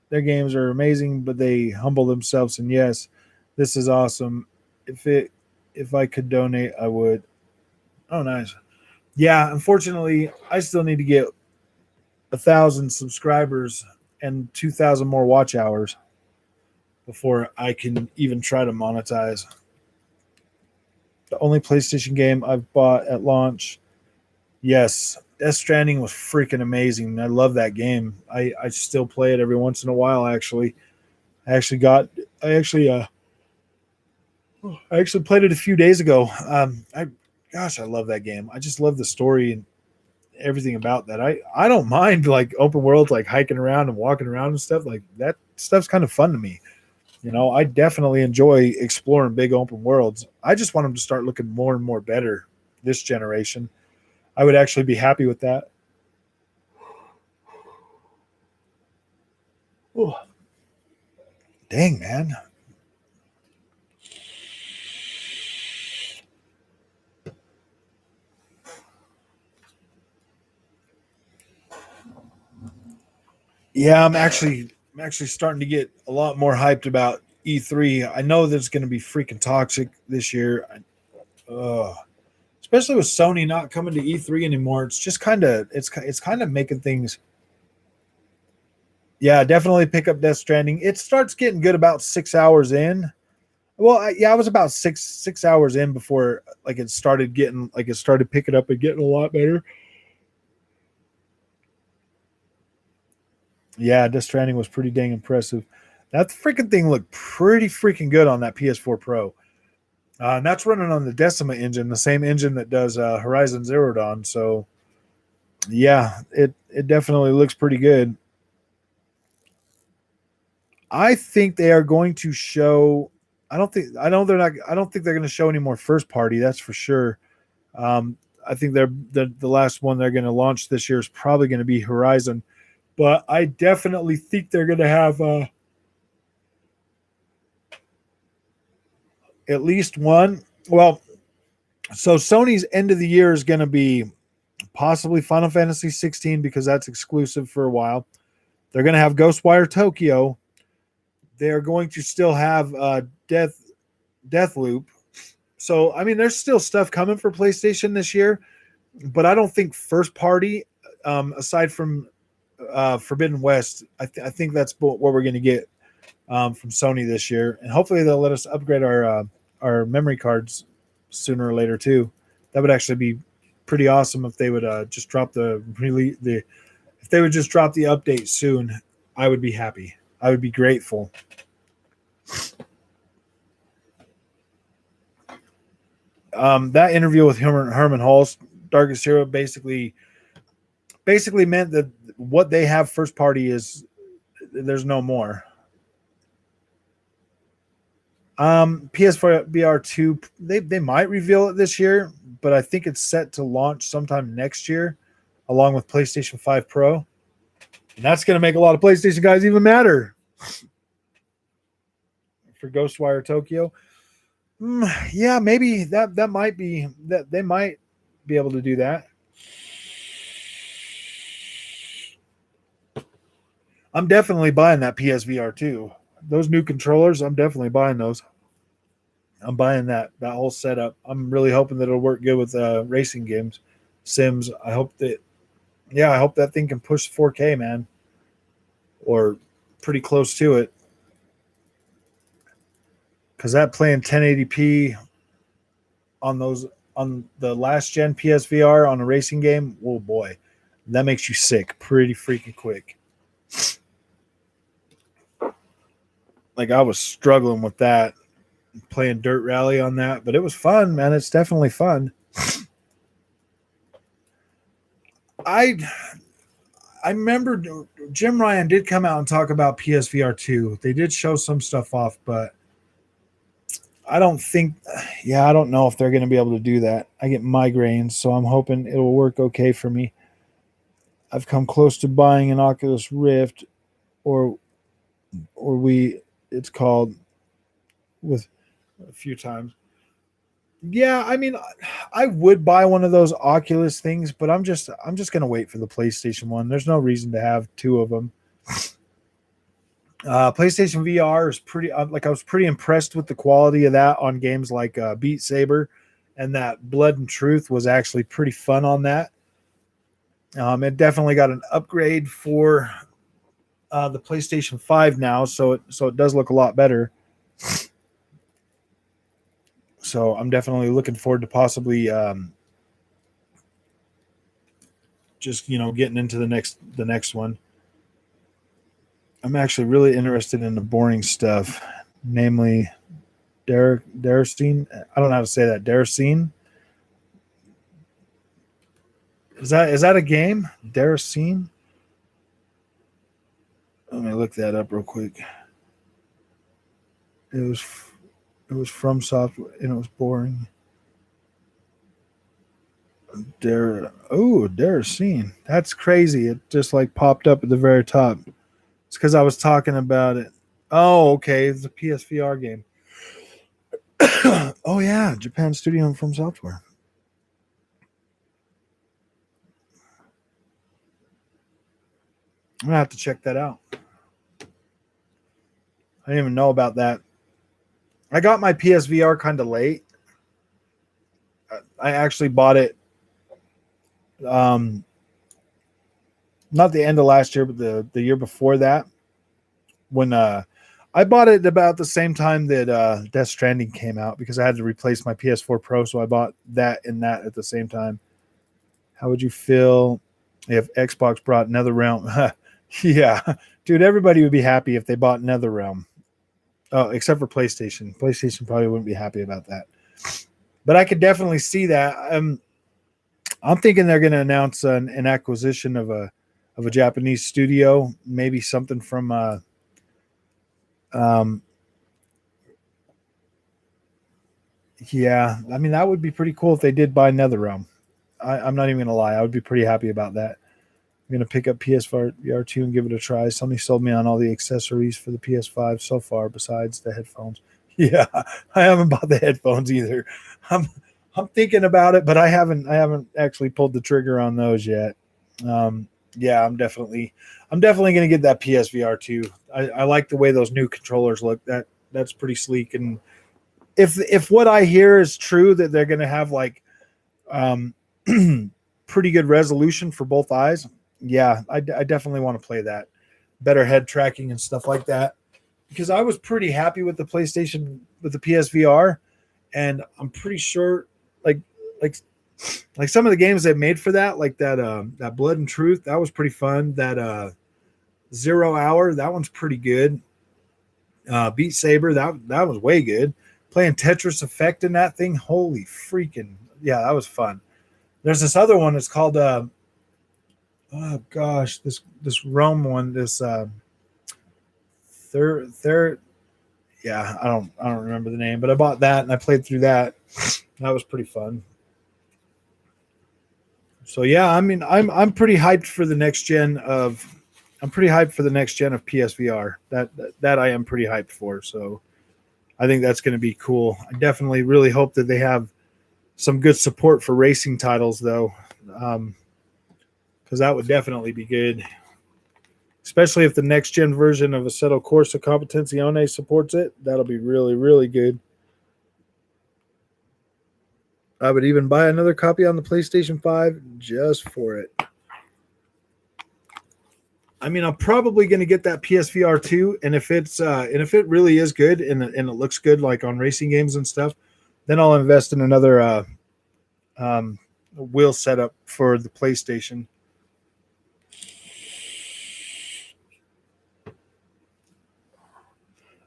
Their games are amazing, but they humble themselves. And yes, this is awesome. If I could donate, I would. Oh, nice. Yeah, unfortunately, I still need to get 1,000 subscribers and 2,000 more watch hours before I can even try to monetize. The only PlayStation game I've bought at launch. Yes, Death Stranding was freaking amazing. I love that game. I still play it every once in a while. Actually, I actually played it a few days ago. I love that game. I just love the story and everything about that. I don't mind like open world, like hiking around and walking around and stuff. Like that stuff's kind of fun to me. I definitely enjoy exploring big open worlds. I just want them to start looking more and more better this generation. I would actually be happy with that. Oh, dang, man. Yeah, I'm actually starting to get a lot more hyped about E3. I know that it's going to be freaking toxic this year. Especially with Sony not coming to E3 anymore. It's just it's kind of making things. Yeah, definitely pick up Death Stranding. It starts getting good about 6 hours in. Well, I was about six hours in before it started picking up and getting a lot better. Yeah, Death Stranding was pretty dang impressive. That freaking thing looked pretty freaking good on that PS4 Pro. And that's running on the Decima engine, the same engine that does Horizon Zero Dawn. So, yeah, it definitely looks pretty good. I think they are going to show. I don't think they're going to show any more first party. That's for sure. I think the last one they're going to launch this year is probably going to be Horizon, but I definitely think they're going to have at least one. Well, so Sony's end of the year is going to be possibly Final Fantasy 16 because that's exclusive for a while. They're going to have Ghostwire Tokyo. They're going to still have Deathloop. So I mean, there's still stuff coming for PlayStation this year, but I don't think first party, aside from Forbidden West, I think that's what we're going to get from Sony this year, and hopefully they'll let us upgrade our memory cards sooner or later too. That would actually be pretty awesome if they would just drop if they would just drop the update soon. I would be happy. I would be grateful. That interview with Herman Hall's Darkest Hero basically meant that what they have first party is there's no more. PSVR 2, they might reveal it this year, but I think it's set to launch sometime next year, along with PlayStation 5 Pro. And that's going to make a lot of PlayStation guys even madder. For Ghostwire Tokyo, yeah, maybe that might be that they might be able to do that. I'm definitely buying that PSVR 2. Those new controllers, I'm definitely buying those. I'm buying that whole setup. I'm really hoping that it'll work good with racing games, Sims. I hope that thing can push 4K, man, or pretty close to it. Because that playing 1080p on the last gen PSVR on a racing game, oh boy, that makes you sick pretty freaking quick. Like I was struggling with that, playing Dirt Rally on that, but it was fun, man. It's definitely fun. I remember Jim Ryan did come out and talk about PSVR 2. They did show some stuff off, but I don't know if they're going to be able to do that. I get migraines, so I'm hoping it'll work okay for me. I've come close to buying an Oculus Rift or it's called with a few times. Yeah, I mean, I would buy one of those Oculus things, but I'm just going to wait for the PlayStation 1. There's no reason to have two of them. PlayStation VR is pretty I was pretty impressed with the quality of that on games like Beat Saber, and that Blood and Truth was actually pretty fun on that. It definitely got an upgrade for the PlayStation 5 now, so it does look a lot better. So I'm definitely looking forward to possibly just getting into the next one. I'm actually really interested in the boring stuff, namely Deracine. I don't know how to say that. Deracine. Is that a game? Deracine? Let me look that up real quick. It was from software and it was boring. Deracine. That's crazy. It just like popped up at the very top. It's because I was talking about it. Oh, okay. It's a PSVR game. Oh yeah, Japan Studio and From Software. I'm gonna have to check that out. I didn't even know about that. I got my PSVR kind of late. I actually bought it not the end of last year, but the year before that, when I bought it about the same time that Death Stranding came out, because I had to replace my PS4 Pro, so I bought that and that at the same time. How would you feel if Xbox brought NetherRealm? Yeah, dude, everybody would be happy if they bought NetherRealm. Oh, except for PlayStation. PlayStation probably wouldn't be happy about that. But I could definitely see that. I'm thinking they're going to announce an acquisition of a Japanese studio, maybe something from yeah, I mean that would be pretty cool if they did buy NetherRealm. I'm not even going to lie, I would be pretty happy about that. I'm going to pick up PSVR 2 and give it a try. Somebody sold me on all the accessories for the PS5 so far, besides the headphones. Yeah, I haven't bought the headphones either. I'm thinking about it, but I haven't actually pulled the trigger on those yet. Yeah, I'm definitely going to get that PSVR 2. I like the way those new controllers look. That's pretty sleek. And if what I hear is true, that they're going to have like pretty good resolution for both eyes, yeah, I definitely want to play that. Better head tracking and stuff like that. Because I was pretty happy with the PlayStation, with the PSVR, and I'm pretty sure like Like some of the games they made for that, like that Blood and Truth, that was pretty fun. That 0 Hour, that one's pretty good. Beat Saber, that was way good. Playing Tetris Effect in that thing, holy freaking yeah, that was fun. There's this other one. It's called oh gosh, this Rome one. This third yeah, I don't remember the name, but I bought that and I played through that. That was pretty fun. So yeah, I mean, I'm pretty hyped for the next gen of I'm pretty hyped for the next gen of PSVR. That I am pretty hyped for. So I think that's going to be cool. I definitely really hope that they have some good support for racing titles though, because that would definitely be good. Especially if the next gen version of Assetto Corsa Competizione supports it, that'll be really really good. I would even buy another copy on the PlayStation 5 just for it. I mean, I'm probably going to get that PSVR 2, and if it really is good and it looks good like on racing games and stuff, then I'll invest in another wheel setup for the PlayStation.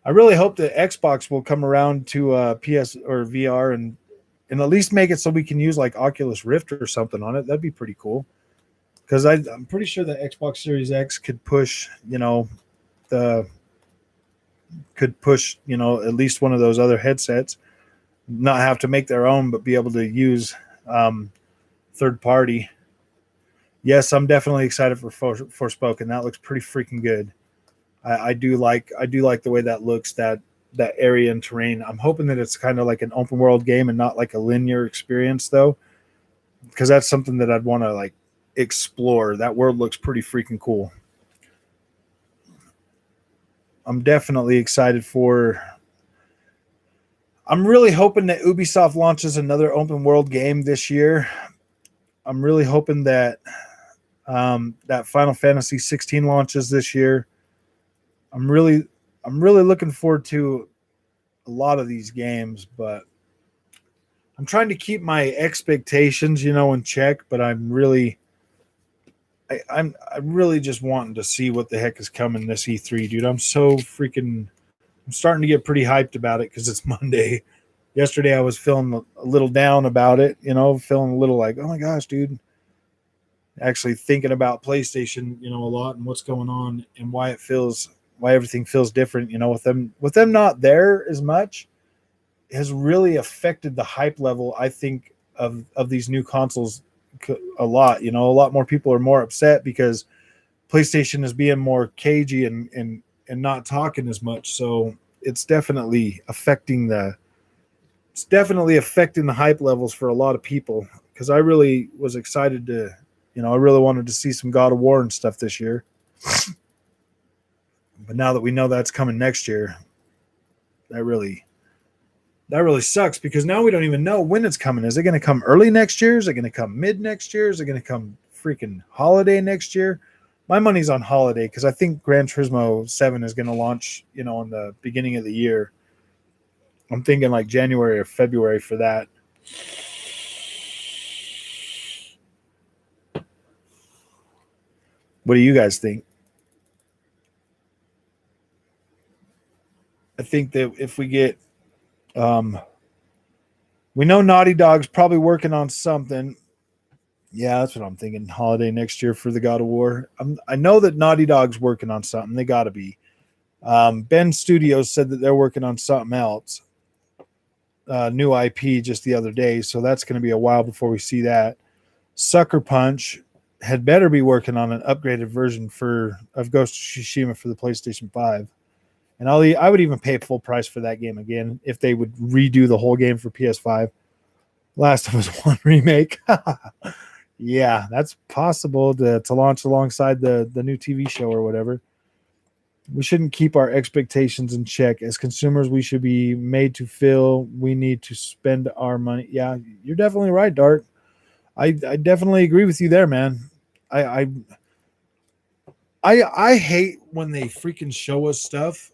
I really hope that Xbox will come around to PS or VR and at least make it so we can use like Oculus Rift or something on it. That'd be pretty cool. Because I'm pretty sure that Xbox Series X could push, the at least one of those other headsets, not have to make their own, but be able to use third party. Yes, I'm definitely excited for Forspoken. That looks pretty freaking good. I do like the way that looks, that area and terrain. I'm hoping that it's kind of like an open world game and not like a linear experience though, because that's something that I'd want to like explore. That world looks pretty freaking cool. I'm definitely excited for. I'm really hoping that Ubisoft launches another open world game this year. I'm really hoping that that Final Fantasy 16 launches this year. I'm really looking forward to a lot of these games, but I'm trying to keep my expectations, in check. But I'm really just wanting to see what the heck is coming this E3, dude. I'm starting to get pretty hyped about it because it's Monday. Yesterday I was feeling a little down about it, feeling a little like, oh my gosh, dude. Actually thinking about PlayStation, a lot and what's going on and why everything feels different, with them not there as much has really affected the hype level, I think, of these new consoles a lot. A lot more people are more upset because PlayStation is being more cagey and not talking as much. So it's definitely affecting the hype levels for a lot of people, because I really was excited to, I really wanted to see some God of War and stuff this year. But now that we know that's coming next year, that really sucks, because now we don't even know when it's coming. Is it going to come early next year? Is it going to come mid next year? Is it going to come freaking holiday next year? My money's on holiday, because I think Gran Turismo 7 is going to launch, in the beginning of the year. I'm thinking like January or February for that. What do you guys think? I think that if we get, we know Naughty Dog's probably working on something. Yeah, that's what I'm thinking. Holiday next year for the God of War. I know that Naughty Dog's working on something. They got to be. Ben Studios said that they're working on something else. New IP just the other day. So that's going to be a while before we see that. Sucker Punch had better be working on an upgraded version of Ghost of Tsushima for the PlayStation 5. And I would even pay full price for that game again if they would redo the whole game for PS5. Last of Us 1 remake. Yeah, that's possible to launch alongside the new TV show or whatever. We shouldn't keep our expectations in check. As consumers, we should be made to feel we need to spend our money. Yeah, you're definitely right, Dart. I definitely agree with you there, man. I hate when they freaking show us stuff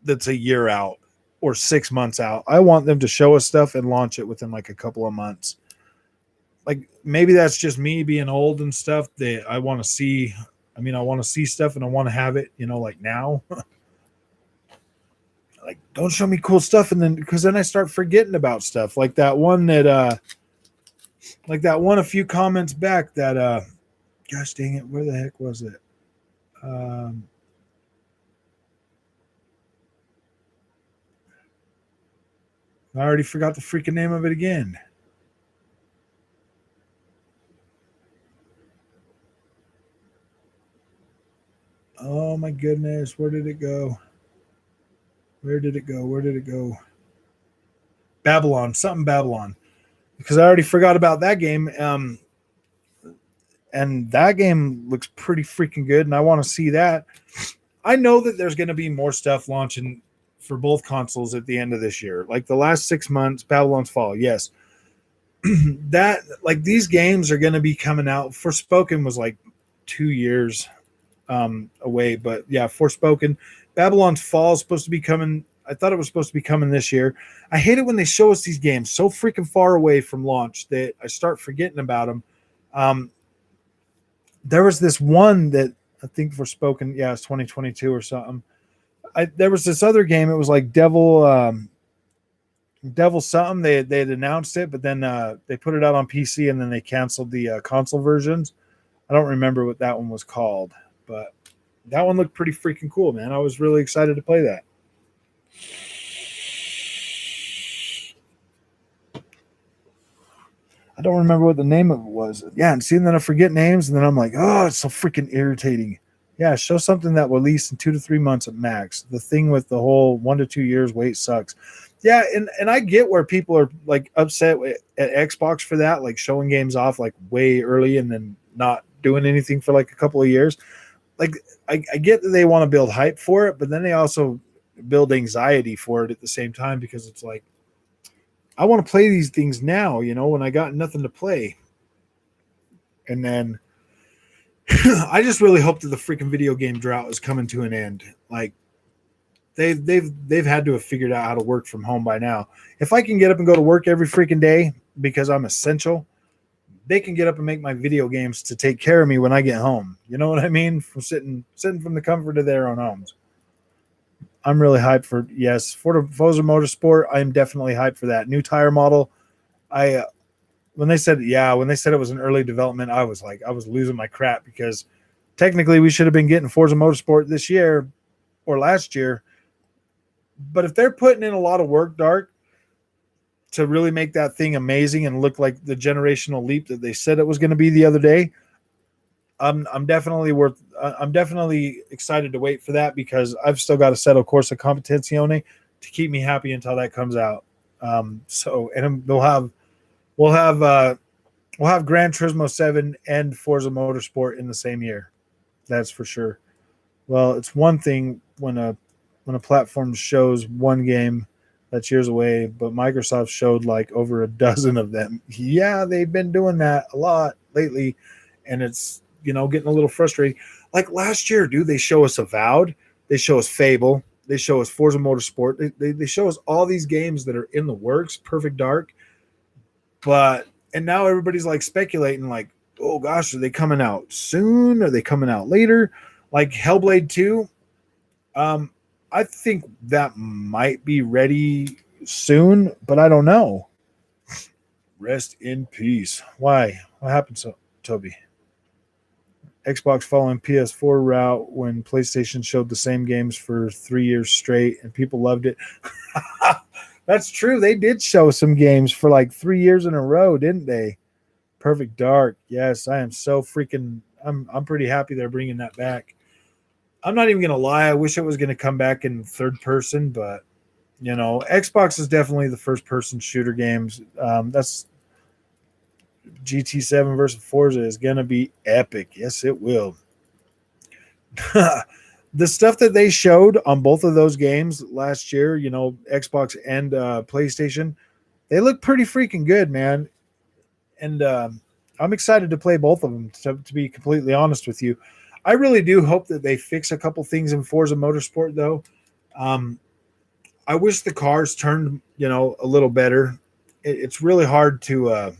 that's a year out or 6 months out. I want them to show us stuff and launch it within like a couple of months. like maybe that's just me being old and stuff that I want to see. I mean, I want to see stuff and I want to have it, like now. Like, don't show me cool stuff, and then because then I start forgetting about stuff like that one a few comments back that gosh dang it, where the heck was it? Um, I already forgot the freaking name of it again. Oh my goodness, where did it go? Where did it go? Where did it go? Babylon, something Babylon. Because I already forgot about that game. And that game looks pretty freaking good, and I want to see that. I know that there's going to be more stuff launching for both consoles at the end of this year. Like the last 6 months, Babylon's Fall, yes. That like these games are going to be coming out. Forspoken was like 2 years away, but yeah, Forspoken, Babylon's Fall is supposed to be coming. I thought it was supposed to be coming this year. I hate it when they show us these games so freaking far away from launch that I start forgetting about them. There was this one that I think Forspoken, yeah, it's 2022 or something. There was this other game. It was like Devil something. They had announced it, but then they put it out on PC and then they canceled the console versions. I don't remember what that one was called, but that one looked pretty freaking cool, man. I was really excited to play that. I don't remember what the name of it was. Yeah, and seeing that I forget names, and then I'm like, oh, it's so freaking irritating. Yeah, show something that will release in 2 to 3 months at max. The thing with the whole 1 to 2 years wait sucks. Yeah, and I get where people are like upset at Xbox for that, like showing games off like way early and then not doing anything for like a couple of years. Like I get that they want to build hype for it, but then they also build anxiety for it at the same time because it's like I want to play these things now, when I got nothing to play. And then I just really hope that the freaking video game drought is coming to an end. Like they've had to have figured out how to work from home by now. If I can get up and go to work every freaking day because I'm essential, they can get up and make my video games to take care of me when I get home. You know what I mean? From sitting from the comfort of their own homes. I'm really hyped for Forza Motorsport. I am definitely hyped for that new tire model. When they said it was an early development, I was losing my crap because technically we should have been getting Forza Motorsport this year or last year. But if they're putting in a lot of work, Dark, to really make that thing amazing and look like the generational leap that they said it was going to be the other day, I'm definitely excited to wait for that because I've still got to settle Corsa Competizione to keep me happy until that comes out. And we'll have Gran Turismo 7 and Forza Motorsport in the same year. That's for sure. Well, it's one thing when a platform shows one game that's years away, but Microsoft showed like over a dozen of them. Yeah, they've been doing that a lot lately, and it's getting a little frustrating. Like last year, dude, they show us Avowed, they show us Fable, they show us Forza Motorsport, they show us all these games that are in the works, Perfect Dark, and now everybody's like speculating, like, oh gosh, are they coming out soon? Are they coming out later? Like Hellblade 2. I think that might be ready soon, but I don't know. Rest in peace. Why? What happened to Toby? Xbox following PS4 route when PlayStation showed the same games for 3 years straight and people loved it. That's true. They did show some games for like 3 years in a row, didn't they? Perfect Dark. Yes, I am so freaking. I'm pretty happy they're bringing that back. I'm not even gonna lie. I wish it was gonna come back in third person, but Xbox is definitely the first person shooter games. That's GT7 versus Forza is gonna be epic. Yes, it will. The stuff that they showed on both of those games last year, Xbox and PlayStation, they look pretty freaking good, man. And I'm excited to play both of them, to be completely honest with you. I really do hope that they fix a couple things in Forza Motorsport, though. I wish the cars turned, a little better. It's really hard to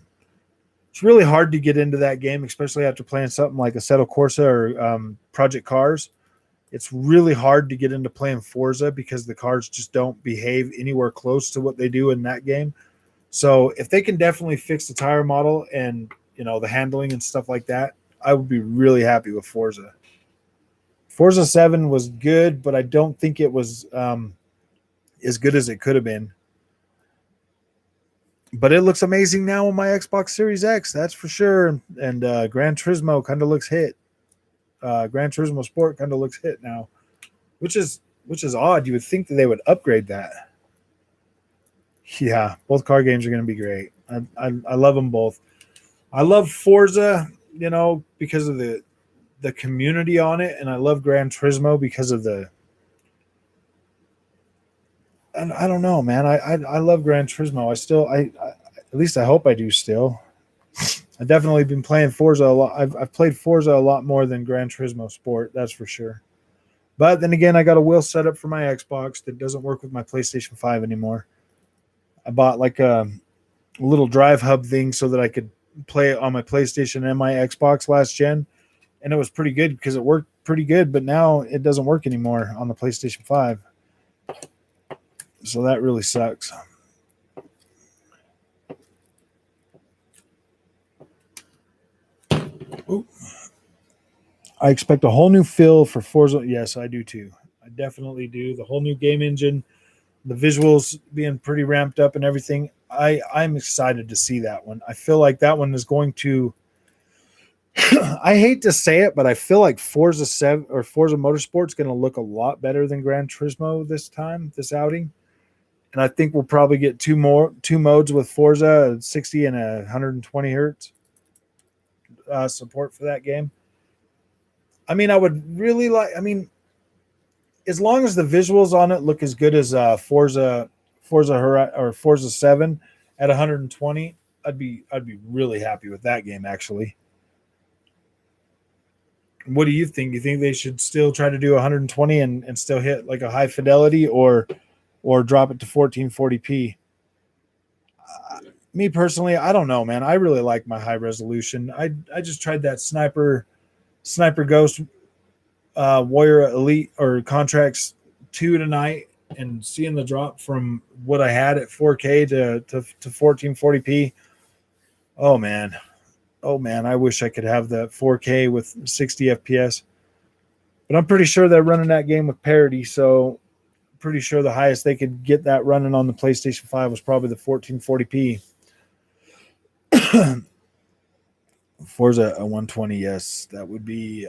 It's really hard to get into that game, especially after playing something like Assetto Corsa or Project Cars. It's really hard to get into playing Forza because the cars just don't behave anywhere close to what they do in that game. So if they can definitely fix the tire model and the handling and stuff like that, I would be really happy with Forza. Forza 7 was good, but I don't think it was as good as it could have been. But it looks amazing now on my Xbox Series X, that's for sure. And Gran Turismo kind of looks hit. Gran Turismo Sport kind of looks hit now, which is odd. You would think that they would upgrade that. Yeah, both car games are going to be great. I love them both. I love Forza, because of the community on it, and I love Gran Turismo because of the. And I don't know, man. I love Gran Turismo. I at least I hope I do still. I've definitely been playing Forza a lot. I've played Forza a lot more than Gran Turismo Sport, that's for sure. But then again, I got a wheel set up for my Xbox that doesn't work with my PlayStation 5 anymore. I bought like a little drive hub thing so that I could play it on my PlayStation and my Xbox last gen, and it was pretty good because it worked pretty good. But now it doesn't work anymore on the PlayStation 5, so that really sucks. Ooh. I expect a whole new feel for Forza. Yes, I do too. I definitely do. The whole new game engine, the visuals being pretty ramped up and everything. I'm excited to see that one. I feel like that one is going to. I hate to say it, but I feel like Forza 7 or Forza Motorsport is going to look a lot better than Gran Turismo this outing. And I think we'll probably get two modes with Forza, 60 and 120 hertz support for that game. I mean, I would really like. I mean, as long as the visuals on it look as good as Forza 7 at 120, I'd be really happy with that game actually. What do you think? You think they should still try to do 120 and still hit like a high fidelity, or drop it to 1440p? Me personally, I don't know, man. I really like my high resolution. I just tried that Sniper Ghost Warrior Elite or Contracts 2 tonight, and seeing the drop from what I had at 4K to 1440p. Oh man. Oh man, I wish I could have that 4K with 60 FPS. But I'm pretty sure they're running that game with parity, so pretty sure the highest they could get that running on the PlayStation 5 was probably the 1440p. Forza a 120, yes, that'd be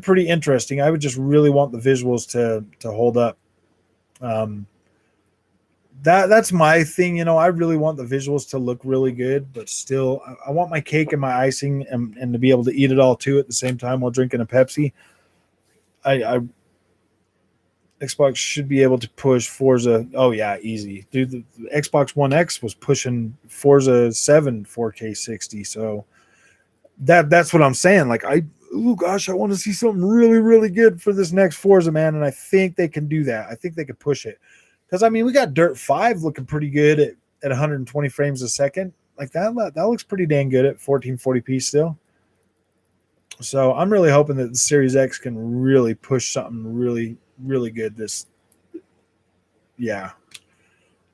pretty interesting. I would just really want the visuals to hold up. Um, that's my thing. I really want the visuals to look really good, but still, I want my cake and my icing, and to be able to eat it all too at the same time while drinking a Pepsi. I Xbox should be able to push Forza. Oh yeah, easy, dude. The Xbox One X was pushing Forza 7 4K 60. So that's what I'm saying. Like oh gosh, I want to see something really, really good for this next Forza, man. And I think they can do that. I think they could push it. Because I mean, we got Dirt 5 looking pretty good at 120 frames a second. Like that looks pretty dang good at 1440p still. So I'm really hoping that the Series X can really push something really, really good. Yeah,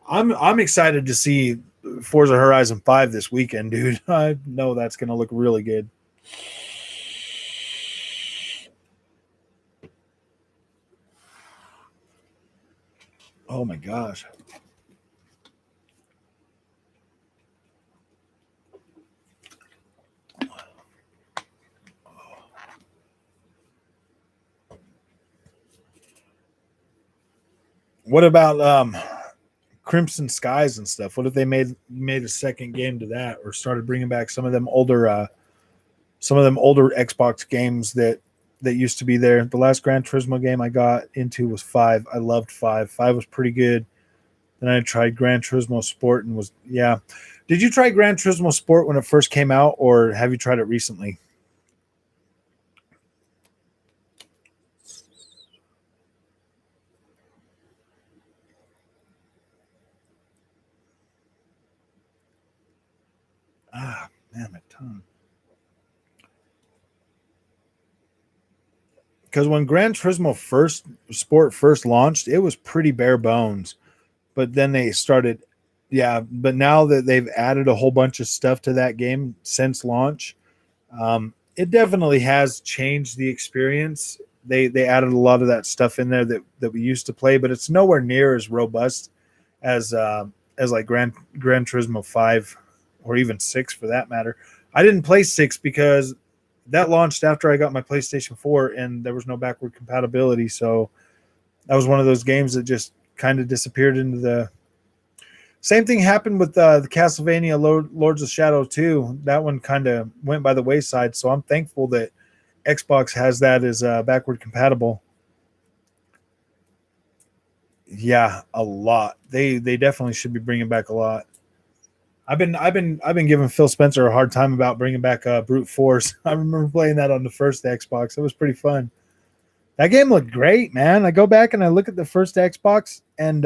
I'm excited to see Forza Horizon 5 this weekend, dude. I know that's gonna look really good. Oh my gosh. What about Crimson Skies and stuff? What if they made a second game to that, or started bringing back some of them older Xbox games that used to be there? The last Gran Turismo game I got into was 5. I loved 5. 5 was pretty good. Then I tried Gran Turismo Sport and was, yeah. Did you try Gran Turismo Sport when it first came out, or have you tried it recently? Ah, Man, my tongue. Because when Gran Turismo first launched, it was pretty bare bones. But then they started, yeah. But now that they've added a whole bunch of stuff to that game since launch, it definitely has changed the experience. They added a lot of that stuff in there that we used to play, but it's nowhere near as robust as like Gran Turismo 5 or even 6 for that matter. I didn't play 6 because that launched after I got my PlayStation 4 and there was no backward compatibility, so that was one of those games that just kind of disappeared into the. Same thing happened with the Castlevania Lords of Shadow 2. That one kind of went by the wayside, so I'm thankful that Xbox has that as backward compatible. Yeah, a lot. They definitely should be bringing back a lot. I've been giving Phil Spencer a hard time about bringing back Brute Force. I remember playing that on the first Xbox. It was pretty fun. That game looked great, man. I go back and I look at the first Xbox, and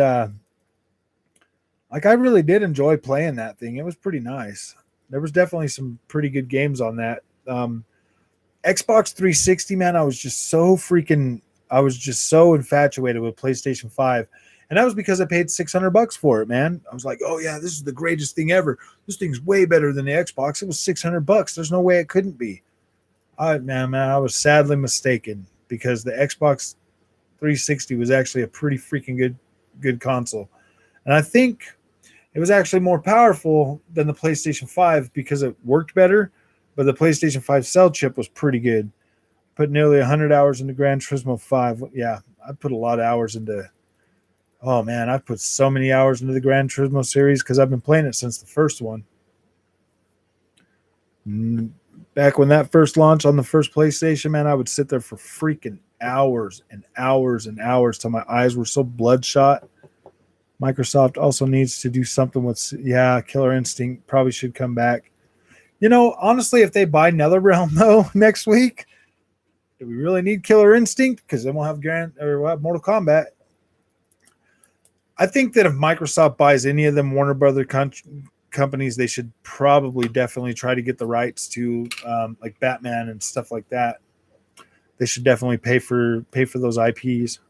like I really did enjoy playing that thing. It was pretty nice. There was definitely some pretty good games on that. Xbox 360, man, I was just so infatuated with PlayStation 5. And that was because I paid $600 for it, man. I was like, oh yeah, this is the greatest thing ever. This thing's way better than the Xbox. It was $600. There's no way it couldn't be. Man, I was sadly mistaken because the Xbox 360 was actually a pretty freaking good console. And I think it was actually more powerful than the PlayStation 5 because it worked better, but the PlayStation 5 cell chip was pretty good. Put nearly 100 hours into Gran Turismo 5. Yeah, I put a lot of hours into. Oh man, I've put so many hours into the Gran Turismo series because I've been playing it since the first one. Back when that first launched on the first PlayStation, man, I would sit there for freaking hours and hours and hours till my eyes were so bloodshot. Microsoft also needs to do something with, yeah, Killer Instinct probably should come back. You know, honestly, if they buy NetherRealm though next week, do we really need Killer Instinct? Because then we'll have Mortal Kombat. I think that if Microsoft buys any of them Warner Brother companies, they should probably definitely try to get the rights to like Batman and stuff like that. They should definitely pay for those IPs.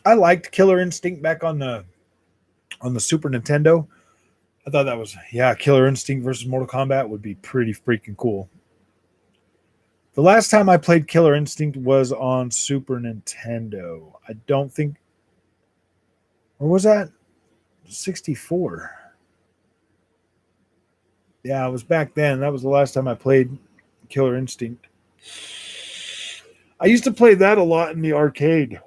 I liked Killer Instinct back on the Super Nintendo. I thought that was, yeah, Killer Instinct versus Mortal Kombat would be pretty freaking cool. The last time I played Killer Instinct was on Super Nintendo. I don't think, or was that 64? Yeah, it was back then. That was the last time I played Killer Instinct. I used to play that a lot in the arcade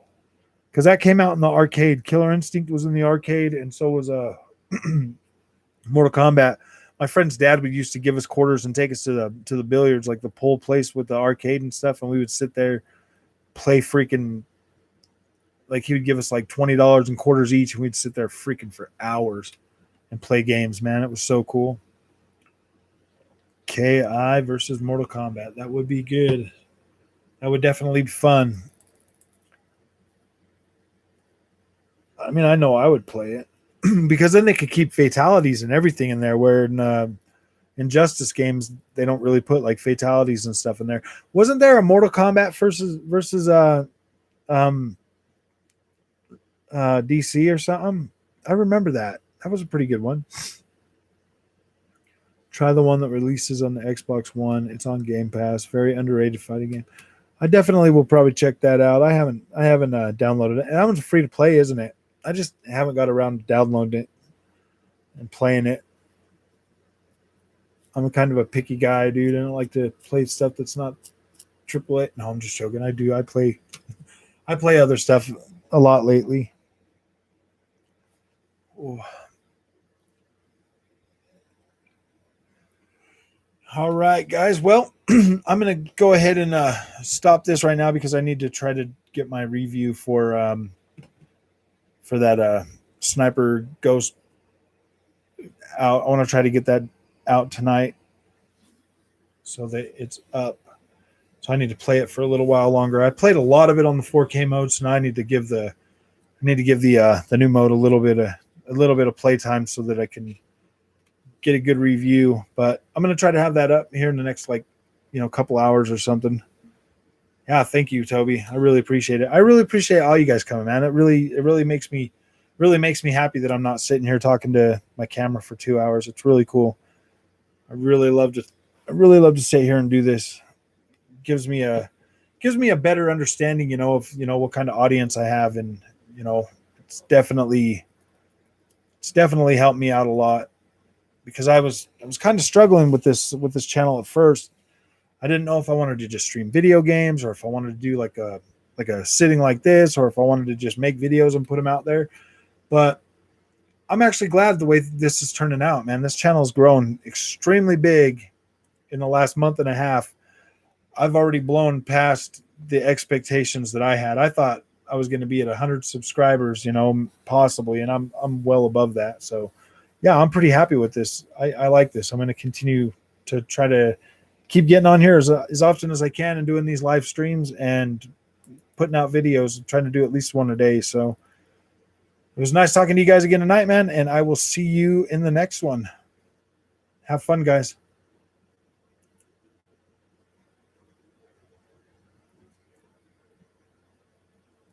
because that came out in the arcade. Killer Instinct was in the arcade, and so was Mortal Kombat. My friend's dad would used to give us quarters and take us to the billiards, like the pole place with the arcade and stuff, and we would sit there, play freaking. Like he would give us like $20 in quarters each, and we'd sit there freaking for hours and play games. Man, it was so cool. KI versus Mortal Kombat. That would be good. That would definitely be fun. I mean, I know I would play it because then they could keep fatalities and everything in there. Where in Justice games, they don't really put like fatalities and stuff in there. Wasn't there a Mortal Kombat versus um, DC or something? I remember that. That was a pretty good one. Try the one that releases on the Xbox One. It's on Game Pass. Very underrated fighting game. I definitely will probably check that out. I haven't downloaded it. And that one's free to play, isn't it? I just haven't got around to downloading it and playing it. I'm a kind of a picky guy, dude. I don't like to play stuff that's not AAA. No, I'm just joking. I do. I play other stuff a lot lately. Ooh. All right, guys. Well, I'm gonna go ahead and stop this right now because I need to try to get my review for that sniper ghost out. I want to try to get that out tonight so that it's up. So I need to play it for a little while longer. I played a lot of it on the 4K mode, so now I need to give the new mode a little bit of playtime so that I can get a good review. But I'm gonna try to have that up here in the next couple hours or something. Yeah, thank you, Toby. I really appreciate it. I really appreciate all you guys coming, man. It really makes me happy that I'm not sitting here talking to my camera for 2 hours. It's really cool. I really love to sit here and do this. It gives me a better understanding, of what kind of audience I have, and it's definitely helped me out a lot, because I was kind of struggling with this channel at first. I didn't know if I wanted to just stream video games, or if I wanted to do like a sitting like this, or if I wanted to just make videos and put them out there. But I'm actually glad the way this is turning out, man. This channel has grown extremely big in the last month and a half. I've already blown past the expectations that I had. I thought I was going to be at 100 subscribers, possibly, and I'm well above that. So, yeah, I'm pretty happy with this. I like this. I'm going to continue to try to keep getting on here as often as I can and doing these live streams and putting out videos, trying to do at least one a day. So it was nice talking to you guys again tonight, man, and I will see you in the next one. Have fun, guys.